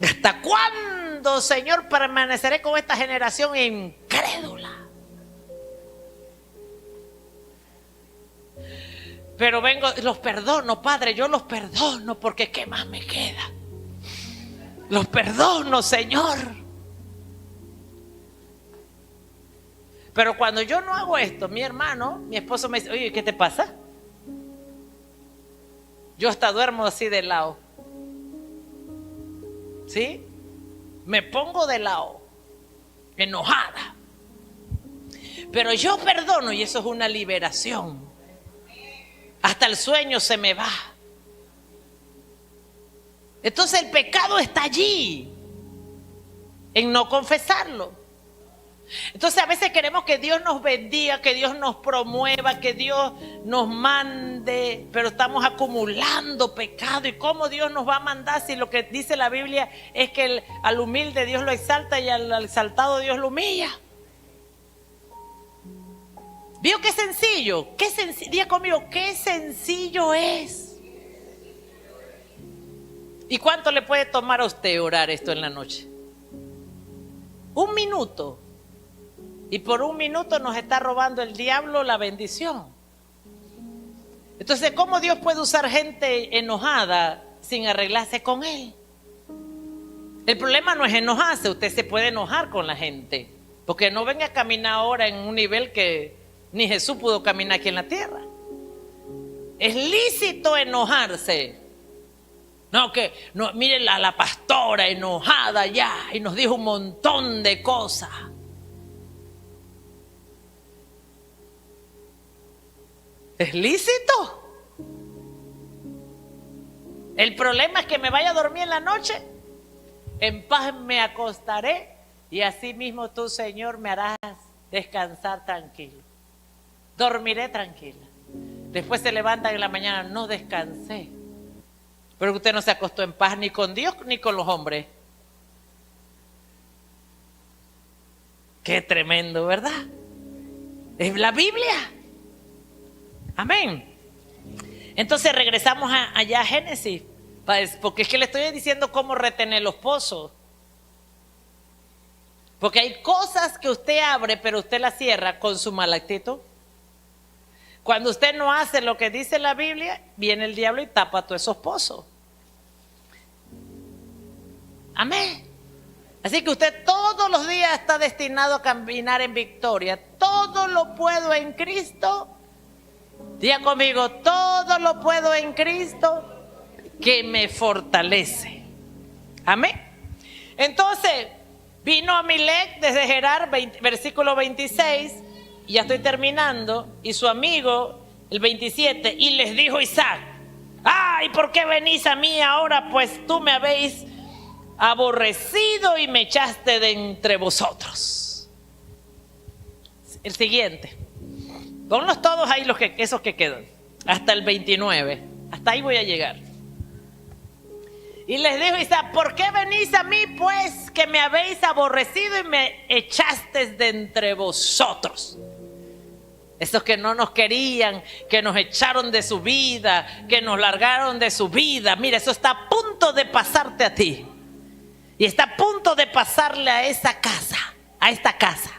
¿Hasta cuándo, Señor, permaneceré con esta generación incrédula? Pero vengo, los perdono, Padre, yo los perdono porque ¿qué más me queda? Los perdono, Señor. Pero cuando yo no hago esto, mi hermano, mi esposo me dice, oye, ¿qué te pasa? Yo hasta duermo así de lado. ¿Sí? Me pongo de lado, enojada. Pero yo perdono y eso es una liberación. Hasta el sueño se me va. Entonces el pecado está allí, en no confesarlo. Entonces a veces queremos que Dios nos bendiga, que Dios nos promueva, que Dios nos mande, pero estamos acumulando pecado. ¿Y cómo Dios nos va a mandar si lo que dice la Biblia es que al humilde Dios lo exalta y al exaltado Dios lo humilla? ¿Vio qué sencillo? ¿Qué sencillo? Diga conmigo, qué sencillo es. ¿Y cuánto le puede tomar a usted orar esto en la noche? 1 minuto. Y por 1 minuto nos está robando el diablo la bendición. Entonces, ¿cómo Dios puede usar gente enojada sin arreglarse con él? El problema no es enojarse, usted se puede enojar con la gente, Porque no venga a caminar ahora en un nivel que ni Jesús pudo caminar aquí en la tierra. Es lícito enojarse. No, que no, miren la pastora enojada ya y nos dijo un montón de cosas. ¿Es lícito? El problema es que me vaya a dormir en la noche, en paz me acostaré y así mismo tú, Señor, me harás descansar tranquilo. Dormiré tranquila. Después se levantan en la mañana, no descansé. Pero usted no se acostó en paz ni con Dios ni con los hombres. Qué tremendo, ¿verdad? Es la Biblia. Amén. Entonces regresamos allá a Génesis, porque es que le estoy diciendo cómo retener los pozos. Porque hay cosas que usted abre, pero usted las cierra con su mala actitud. Cuando usted no hace lo que dice la Biblia, viene el diablo y tapa todos esos pozos. Amén. Así que usted todos los días está destinado a caminar en victoria. Todo lo puedo en Cristo. Diga conmigo, todo lo puedo en Cristo que me fortalece. Amén. Entonces, vino Amalek desde Gerar, versículo 26, y ya estoy terminando, y su amigo, el 27, y les dijo Isaac: ay, ¿por qué venís a mí ahora? Pues tú me habéis aborrecido y me echaste de entre vosotros. El siguiente. Ponlos todos ahí, esos que quedan, hasta el 29, hasta ahí voy a llegar. Y les dijo Isaac: ¿por qué venís a mí, pues, que me habéis aborrecido y me echasteis de entre vosotros? Esos que no nos querían, que nos echaron de su vida, que nos largaron de su vida. Mira, eso está a punto de pasarte a ti. Y está a punto de pasarle a esa casa, a esta casa.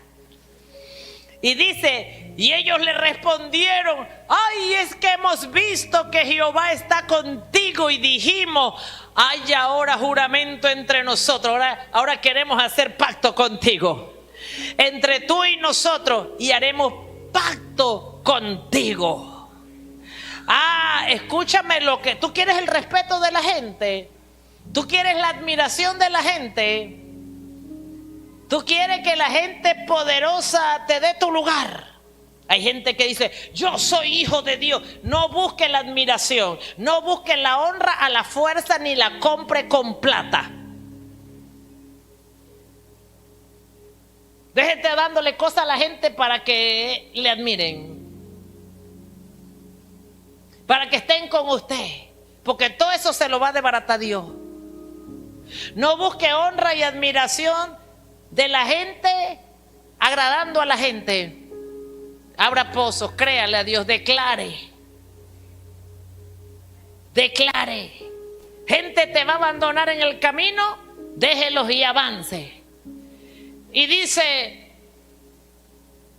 Y dice, y ellos le respondieron: ay, es que hemos visto que Jehová está contigo y dijimos: hay ahora juramento entre nosotros. Ahora queremos hacer pacto contigo, entre tú y nosotros, y haremos pacto contigo. Ah, escúchame, lo que tú quieres, el respeto de la gente, tú quieres la admiración de la gente. Tú quieres que la gente poderosa te dé tu lugar. Hay gente que dice: yo soy hijo de Dios. No busque la admiración, no busque la honra a la fuerza, ni la compre con plata. Déjete dándole cosas a la gente para que le admiren, para que estén con usted, porque todo eso se lo va a desbaratar Dios. No busque honra y admiración de la gente, agradando a la gente. Abra pozos, créale a Dios, declare. Gente te va a abandonar en el camino, déjelos y avance. Y dice,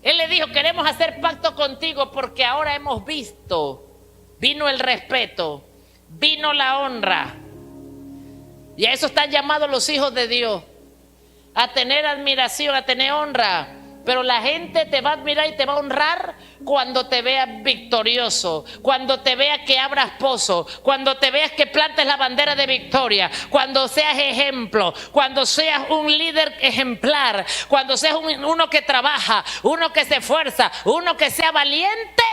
él le dijo: queremos hacer pacto contigo porque ahora hemos visto, vino el respeto, vino la honra. Y a eso están llamados los hijos de Dios, a tener admiración, a tener honra. Pero la gente te va a admirar y te va a honrar cuando te veas victorioso, cuando te veas que abras pozos, cuando te veas que plantes la bandera de victoria, cuando seas ejemplo, cuando seas un líder ejemplar, cuando seas uno que trabaja, uno que se esfuerza, uno que sea valiente.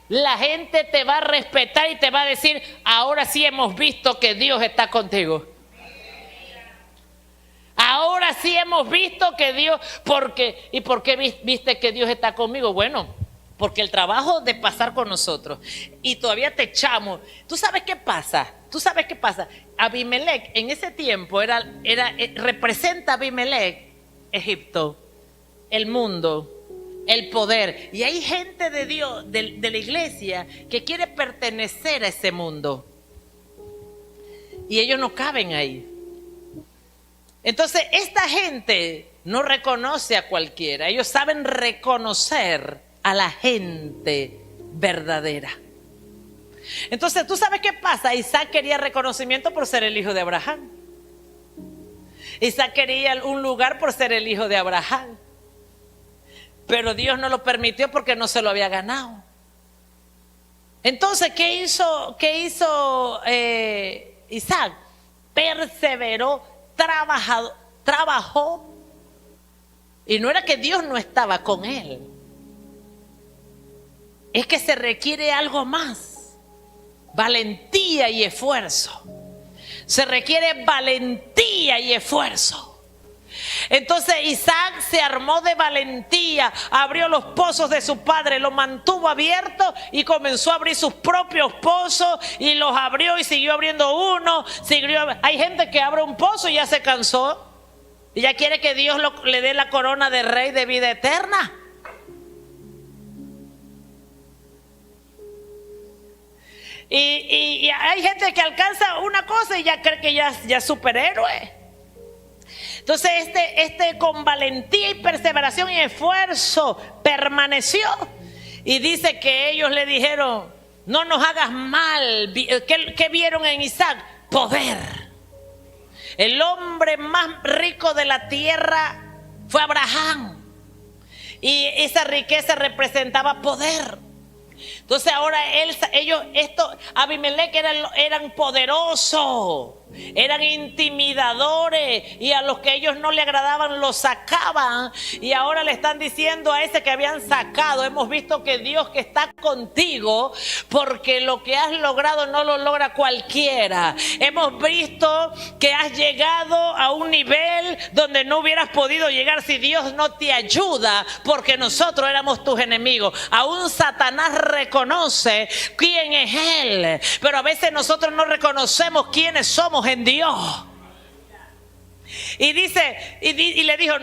La gente te va a respetar y te va a decir: ahora sí hemos visto que Dios está contigo. Ahora sí hemos visto que Dios, ¿por qué? ¿Y por qué viste que Dios está conmigo? Bueno, porque el trabajo de pasar con nosotros y todavía te echamos. ¿Tú sabes qué pasa? Abimelech en ese tiempo representa a Abimelech Egipto, el mundo, el poder. Y hay gente de Dios, de la iglesia, que quiere pertenecer a ese mundo. Y ellos no caben ahí. Entonces, esta gente no reconoce a cualquiera. Ellos saben reconocer a la gente verdadera. Entonces, ¿tú sabes qué pasa? Isaac quería reconocimiento por ser el hijo de Abraham. Isaac quería un lugar por ser el hijo de Abraham. pero Dios no lo permitió porque no se lo había ganado. Entonces, ¿qué hizo Isaac? Perseveró, trabajó. Y no era que Dios no estaba con él. Es que se requiere algo más. Valentía y esfuerzo. Se requiere valentía y esfuerzo. Entonces Isaac se armó de valentía, abrió los pozos de su padre, los mantuvo abiertos y comenzó a abrir sus propios pozos y los abrió y siguió abriendo uno. Hay gente que abre un pozo y ya se cansó y ya quiere que Dios le dé la corona de rey de vida eterna. Y hay gente que alcanza una cosa y ya cree que ya es superhéroe. Entonces con valentía y perseveración y esfuerzo permaneció. Y dice que ellos le dijeron: no nos hagas mal. ¿Qué vieron en Isaac? Poder. El hombre más rico de la tierra fue Abraham. Y esa riqueza representaba poder. Entonces ahora Abimelech eran poderosos, eran intimidadores, y a los que ellos no le agradaban los sacaban. Y ahora le están diciendo a ese que habían sacado: hemos visto que Dios que está contigo, porque lo que has logrado no lo logra cualquiera. Hemos visto que has llegado a un nivel donde no hubieras podido llegar si Dios no te ayuda, porque nosotros éramos tus enemigos. Aún Satanás reconoce quién es él, pero a veces nosotros no reconocemos quiénes somos en Dios. Y dice, y le dijo,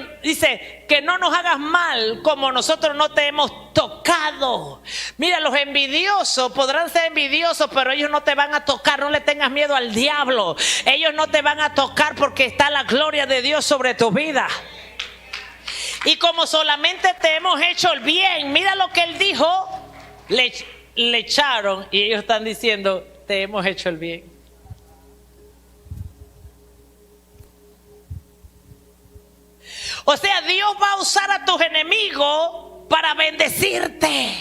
que no nos hagas mal como nosotros no te hemos tocado. Mira, los envidiosos podrán ser envidiosos, pero ellos no te van a tocar. No le tengas miedo al diablo. Ellos no te van a tocar porque está la gloria de Dios sobre tu vida. Y como solamente te hemos hecho el bien, mira lo que él dijo, le echaron y ellos están diciendo: te hemos hecho el bien. O sea, Dios va a usar a tus enemigos para bendecirte.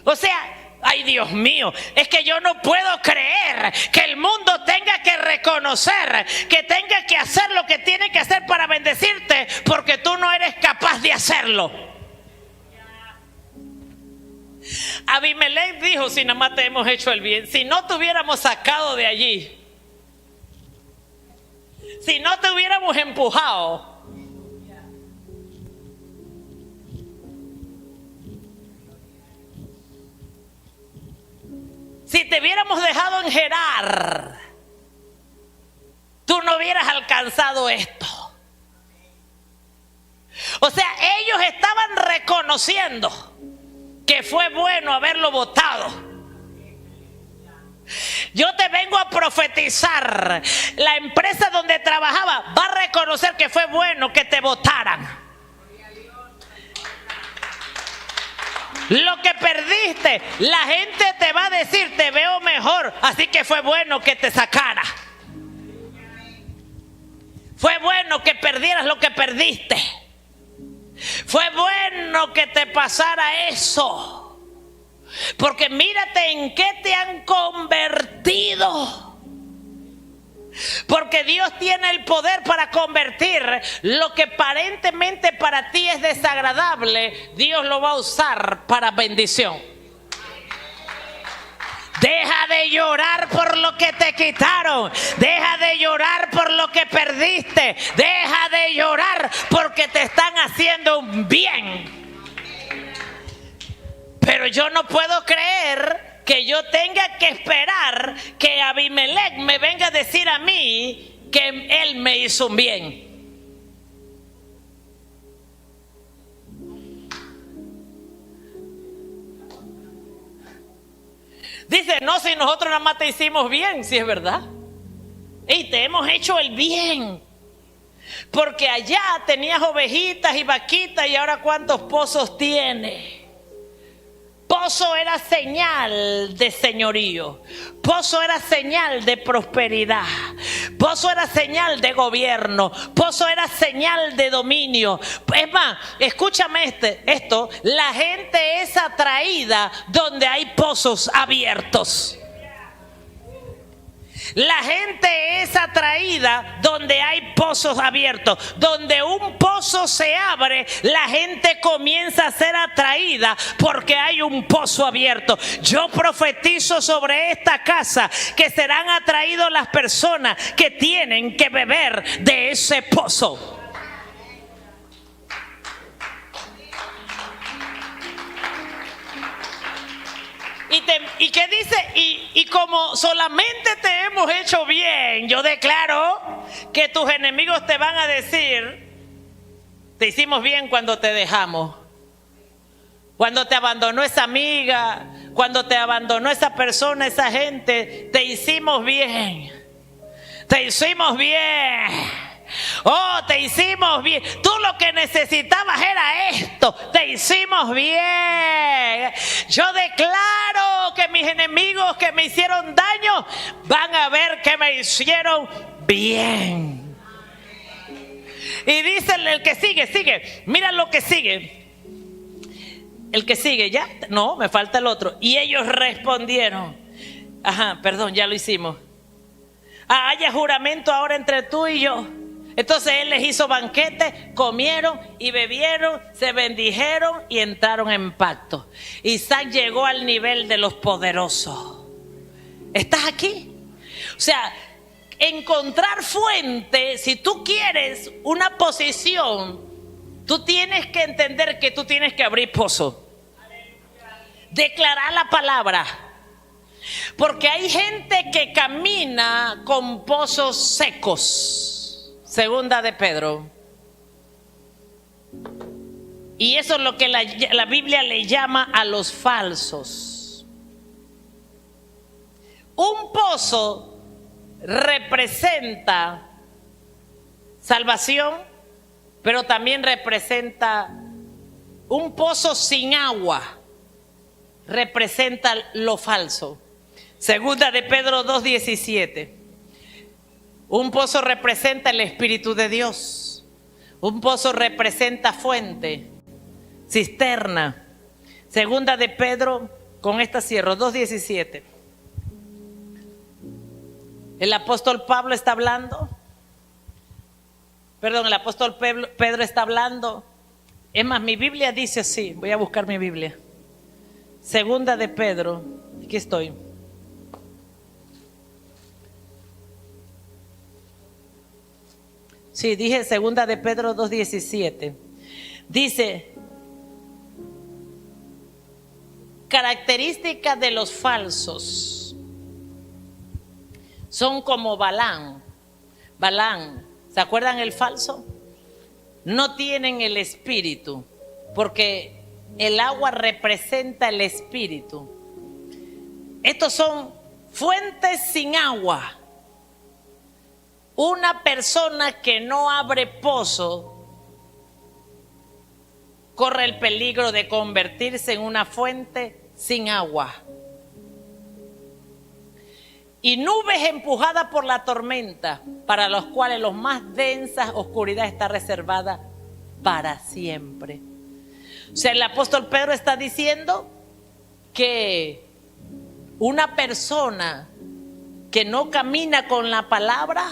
O sea, ay, Dios mío, es que yo no puedo creer que el mundo tenga que reconocer, que tenga que hacer lo que tiene que hacer para bendecirte, porque tú no eres capaz de hacerlo. Abimelech dijo: si nada más te hemos hecho el bien, si no te hubiéramos sacado de allí, si no te hubiéramos empujado, si te hubiéramos dejado en Gerar, tú no hubieras alcanzado esto. O sea, ellos estaban reconociendo que fue bueno haberlo votado. Yo te vengo a profetizar: la empresa donde trabajaba va a reconocer que fue bueno que te votaran. Lo que perdiste, la gente te va a decir: te veo mejor, así que fue bueno que te sacara. Fue bueno que perdieras lo que perdiste. Fue bueno que te pasara eso. Porque mírate en qué te han convertido. Porque Dios tiene el poder para convertir lo que aparentemente para ti es desagradable. Dios lo va a usar para bendición. Deja de llorar por lo que te quitaron. Deja de llorar por lo que perdiste. Deja de llorar porque te están haciendo un bien. Pero yo no puedo creer que yo tenga que esperar que Abimelech me venga a decir a mí que él me hizo un bien. Dice: no, si nosotros nada más te hicimos bien. Si es verdad. Y te hemos hecho el bien. Porque allá tenías ovejitas y vaquitas, y ahora ¿cuántos pozos tienes? Pozo era señal de señorío. Pozo era señal de prosperidad. Pozo era señal de gobierno. Pozo era señal de dominio. Es más, escúchame esto. La gente es atraída donde hay pozos abiertos. La gente es atraída donde hay pozos abiertos. Donde un pozo se abre, la gente comienza a ser atraída porque hay un pozo abierto. Yo profetizo sobre esta casa que serán atraídos las personas que tienen que beber de ese pozo. ¿Y qué dice? Y como solamente te hemos hecho bien, yo declaro que tus enemigos te van a decir: te hicimos bien cuando te dejamos, cuando te abandonó esa amiga, cuando te abandonó esa persona, esa gente. Te hicimos bien, te hicimos bien. Oh, te hicimos bien. Tú lo que necesitabas era esto. Te hicimos bien. Yo declaro que mis enemigos que me hicieron daño van a ver que me hicieron bien. Y dice el que sigue. Mira lo que sigue. El que sigue, ¿ya? No, me falta el otro. Y ellos respondieron. Perdón, ya lo hicimos. Haya juramento ahora entre tú y yo. Entonces él les hizo banquete, comieron y bebieron, se bendijeron y entraron en pacto. Isaac llegó al nivel de los poderosos. ¿Estás aquí? O sea, encontrar fuente. Si tú quieres una posición, tú tienes que entender que tú tienes que abrir pozo. Declarar la palabra. Porque hay gente que camina con pozos secos. Segunda de Pedro. Y eso es lo que la Biblia le llama a los falsos. Un pozo representa salvación, pero también representa un pozo sin agua. Representa lo falso. Segunda de Pedro 2:17. Un pozo representa el Espíritu de Dios. Un pozo representa fuente, cisterna. Segunda de Pedro, con esta cierro, 2:17. El apóstol Pablo está hablando. Perdón, el apóstol Pedro está hablando. Es más, mi Biblia dice así. Voy a buscar mi Biblia. Segunda de Pedro. Aquí estoy. Sí, dije segunda de Pedro 2:17. Dice: características de los falsos son como Balaam. Balaam, ¿se acuerdan el falso? No tienen el espíritu, porque el agua representa el espíritu. Estos son fuentes sin agua. Una persona que no abre pozo corre el peligro de convertirse en una fuente sin agua. Y nubes empujadas por la tormenta, para los cuales la más densa oscuridad está reservada para siempre. O sea, el apóstol Pedro está diciendo que una persona que no camina con la palabra,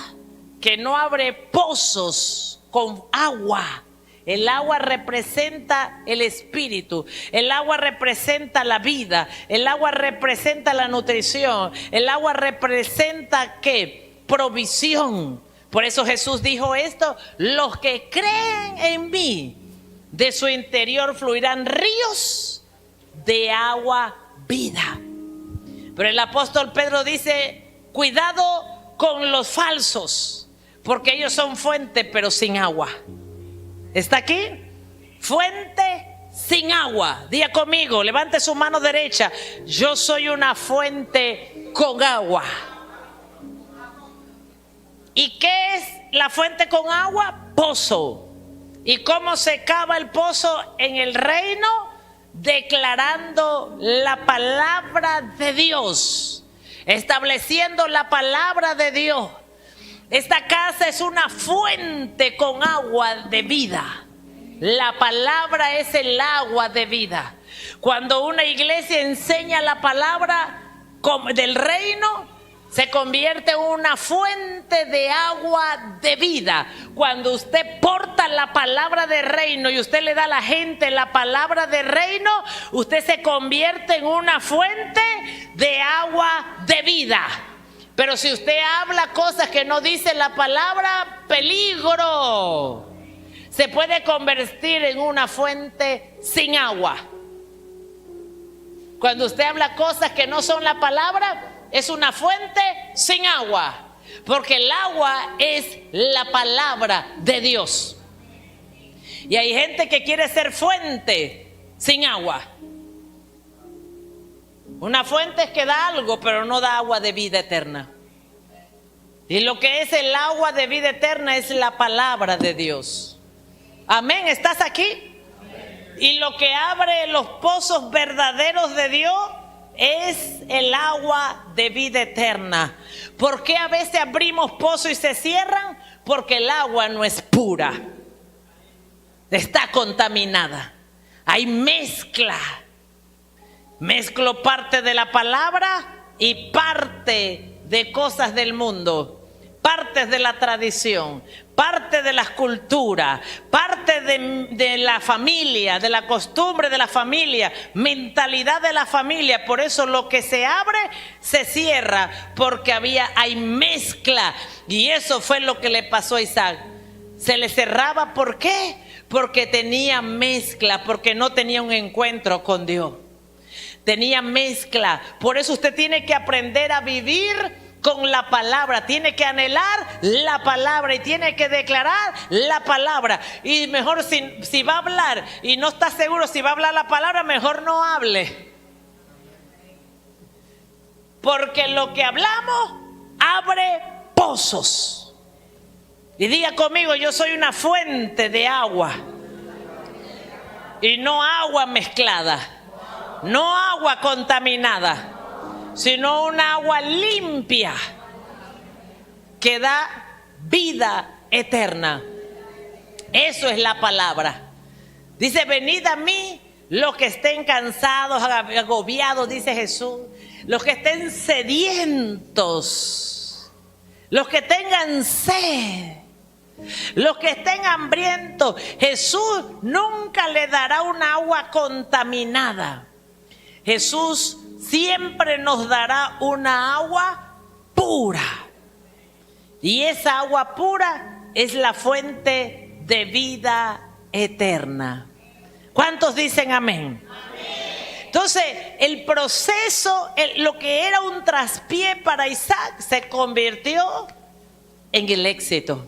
que no abre pozos con agua. El agua representa el espíritu. El agua representa la vida. El agua representa la nutrición. El agua representa ¿qué? Provisión. Por eso Jesús dijo esto: los que creen en mí, de su interior fluirán ríos de agua vida. Pero el apóstol Pedro dice: cuidado con los falsos, porque ellos son fuente pero sin agua. ¿Está aquí? Fuente sin agua. Diga conmigo, levante su mano derecha: yo soy una fuente con agua. ¿Y qué es la fuente con agua? Pozo. ¿Y cómo se cava el pozo en el reino? Declarando la palabra de Dios, estableciendo la palabra de Dios. Esta casa es una fuente con agua de vida. La palabra es el agua de vida. Cuando una iglesia enseña la palabra del reino, se convierte en una fuente de agua de vida. Cuando usted porta la palabra de reino y usted le da a la gente la palabra de reino, usted se convierte en una fuente de agua de vida. Pero si usted habla cosas que no dice la palabra, peligro. Se puede convertir en una fuente sin agua. Cuando usted habla cosas que no son la palabra, es una fuente sin agua, porque el agua es la palabra de Dios. Y hay gente que quiere ser fuente sin agua. Una fuente es que da algo, pero no da agua de vida eterna. Y lo que es el agua de vida eterna es la palabra de Dios. Amén, ¿estás aquí? Y lo que abre los pozos verdaderos de Dios es el agua de vida eterna. ¿Por qué a veces abrimos pozos y se cierran? Porque el agua no es pura. Está contaminada. Hay mezcla. Mezclo parte de la palabra y parte de cosas del mundo. Partes de la tradición, parte de las culturas, parte de la familia, de la costumbre de la familia, mentalidad de la familia. Por eso lo que se abre se cierra, porque hay mezcla. Y eso fue lo que le pasó a Isaac. Se le cerraba, ¿por qué? Porque tenía mezcla, porque no tenía un encuentro con Dios. Tenía mezcla. Por eso usted tiene que aprender a vivir con la palabra, tiene que anhelar la palabra y tiene que declarar la palabra. Y mejor si va a hablar y no está seguro si va a hablar la palabra, mejor no hable. Porque lo que hablamos abre pozos. Y diga conmigo, yo soy una fuente de agua. Y no agua mezclada, no agua contaminada, sino un agua limpia que da vida eterna. Eso es la palabra. Dice, venid a mí los que estén cansados, agobiados, dice Jesús, los que estén sedientos, los que tengan sed, los que estén hambrientos. Jesús nunca le dará un agua contaminada. Jesús siempre nos dará una agua pura. Y esa agua pura es la fuente de vida eterna. ¿Cuántos dicen amén? Entonces, el proceso, lo que era un traspié para Isaac, se convirtió en el éxito.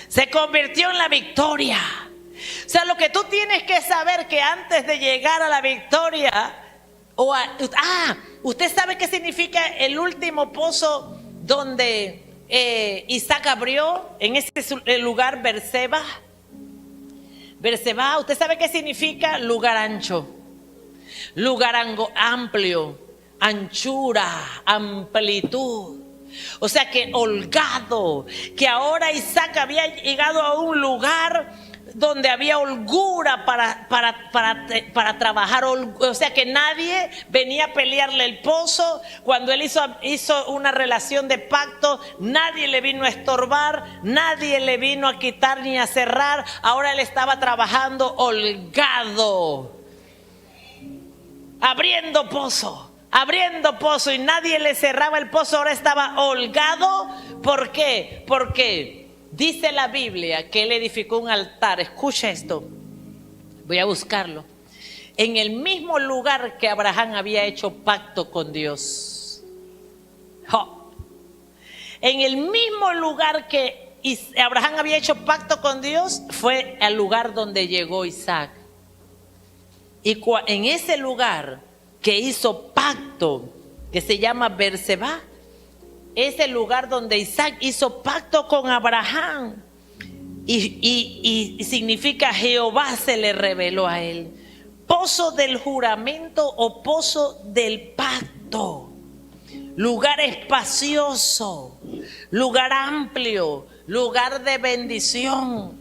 Se convirtió en la victoria. O sea, lo que tú tienes que saber que antes de llegar a la victoria, usted sabe qué significa el último pozo donde Isaac abrió, en ese lugar Berseba. Berseba, ¿usted sabe qué significa? Lugar ancho, lugar amplio, anchura, amplitud. O sea que holgado, que ahora Isaac había llegado a un lugar donde había holgura para trabajar. O sea que nadie venía a pelearle el pozo. Cuando él hizo una relación de pacto, nadie le vino a estorbar, nadie le vino a quitar ni a cerrar. Ahora él estaba trabajando holgado, abriendo pozo, y nadie le cerraba el pozo. Ahora estaba holgado. ¿Por qué? Porque dice la Biblia que él edificó un altar. Escucha esto, voy a buscarlo. En el mismo lugar que Abraham había hecho pacto con Dios. En el mismo lugar que Abraham había hecho pacto con Dios, fue el lugar donde llegó Isaac. Y en ese lugar que hizo pacto, que se llama Berseba, es el lugar donde Isaac hizo pacto con Abraham. Y significa Jehová se le reveló a él. Pozo del juramento o pozo del pacto. Lugar espacioso, lugar amplio, lugar de bendición.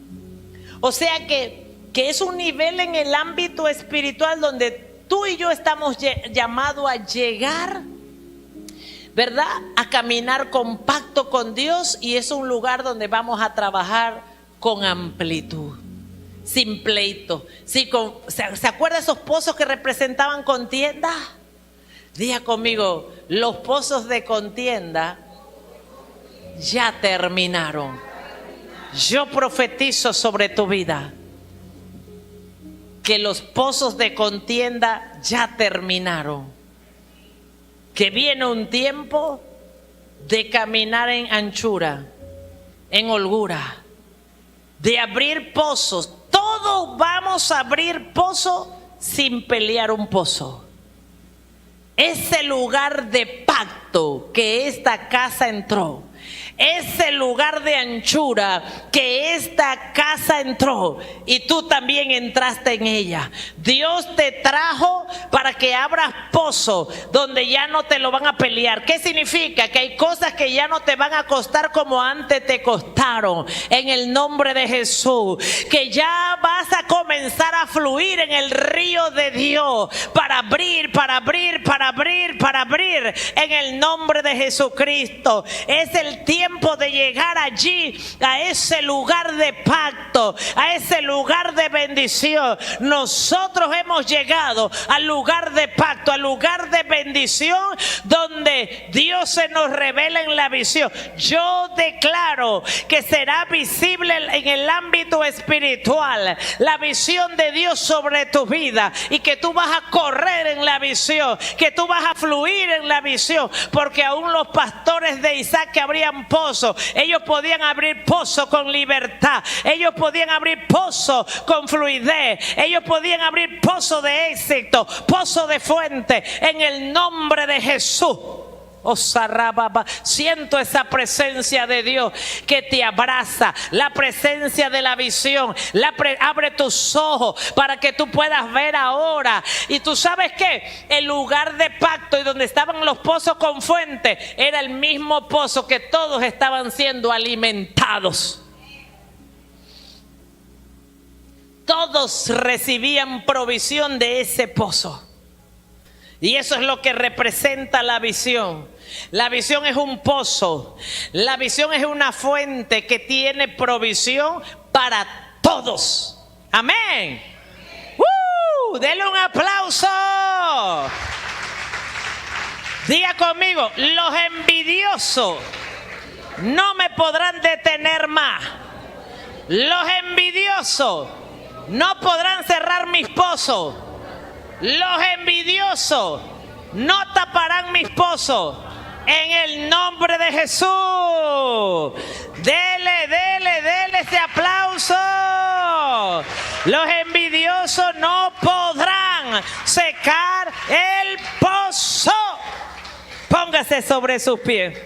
O sea que es un nivel en el ámbito espiritual donde tú y yo estamos llamados a llegar, ¿verdad? A caminar compacto con Dios, y es un lugar donde vamos a trabajar con amplitud, sin pleito. Sí, ¿se acuerdan esos pozos que representaban contienda? Diga conmigo, los pozos de contienda ya terminaron. Yo profetizo sobre tu vida que los pozos de contienda ya terminaron. Que viene un tiempo de caminar en anchura, en holgura, de abrir pozos. Todos vamos a abrir pozos sin pelear un pozo. Ese lugar de pacto que esta casa entró, ese lugar de anchura que esta casa entró, y tú también entraste en ella. Dios te trajo para que abras pozo donde ya no te lo van a pelear. ¿Qué significa? Que hay cosas que ya no te van a costar como antes te costaron, en el nombre de Jesús. Que ya vas a comenzar a fluir en el río de Dios para abrir, para abrir, para abrir, para abrir, en el nombre de Jesucristo. Es el tiempo de llegar allí, a ese lugar de pacto, a ese lugar de bendición. Nosotros hemos llegado al lugar de pacto, al lugar de bendición, donde Dios se nos revela en la visión. Yo declaro que será visible en el ámbito espiritual la visión de Dios sobre tu vida, y que tú vas a correr en la visión, que tú vas a fluir en la visión, porque aún los pastores de Isaac que abrían pozos, ellos podían abrir pozos con libertad, ellos podían abrir pozos con fluidez, ellos podían abrir pozos de éxito, pozos de fuente, en el nombre de Jesús. Siento esa presencia de Dios que te abraza, la presencia de la visión. Abre tus ojos para que tú puedas ver ahora. Y tú sabes que el lugar de pacto y donde estaban los pozos con fuente era el mismo pozo que todos estaban siendo alimentados. Todos recibían provisión de ese pozo. Y eso es lo que representa la visión. La visión es un pozo. La visión es una fuente que tiene provisión para todos. Amén. Denle un aplauso. Diga conmigo, los envidiosos no me podrán detener más. Los envidiosos no podrán cerrar mis pozos. Los envidiosos no taparán mis pozos, en el nombre de Jesús. Dele ese aplauso. Los envidiosos no podrán secar el pozo. Póngase sobre sus pies.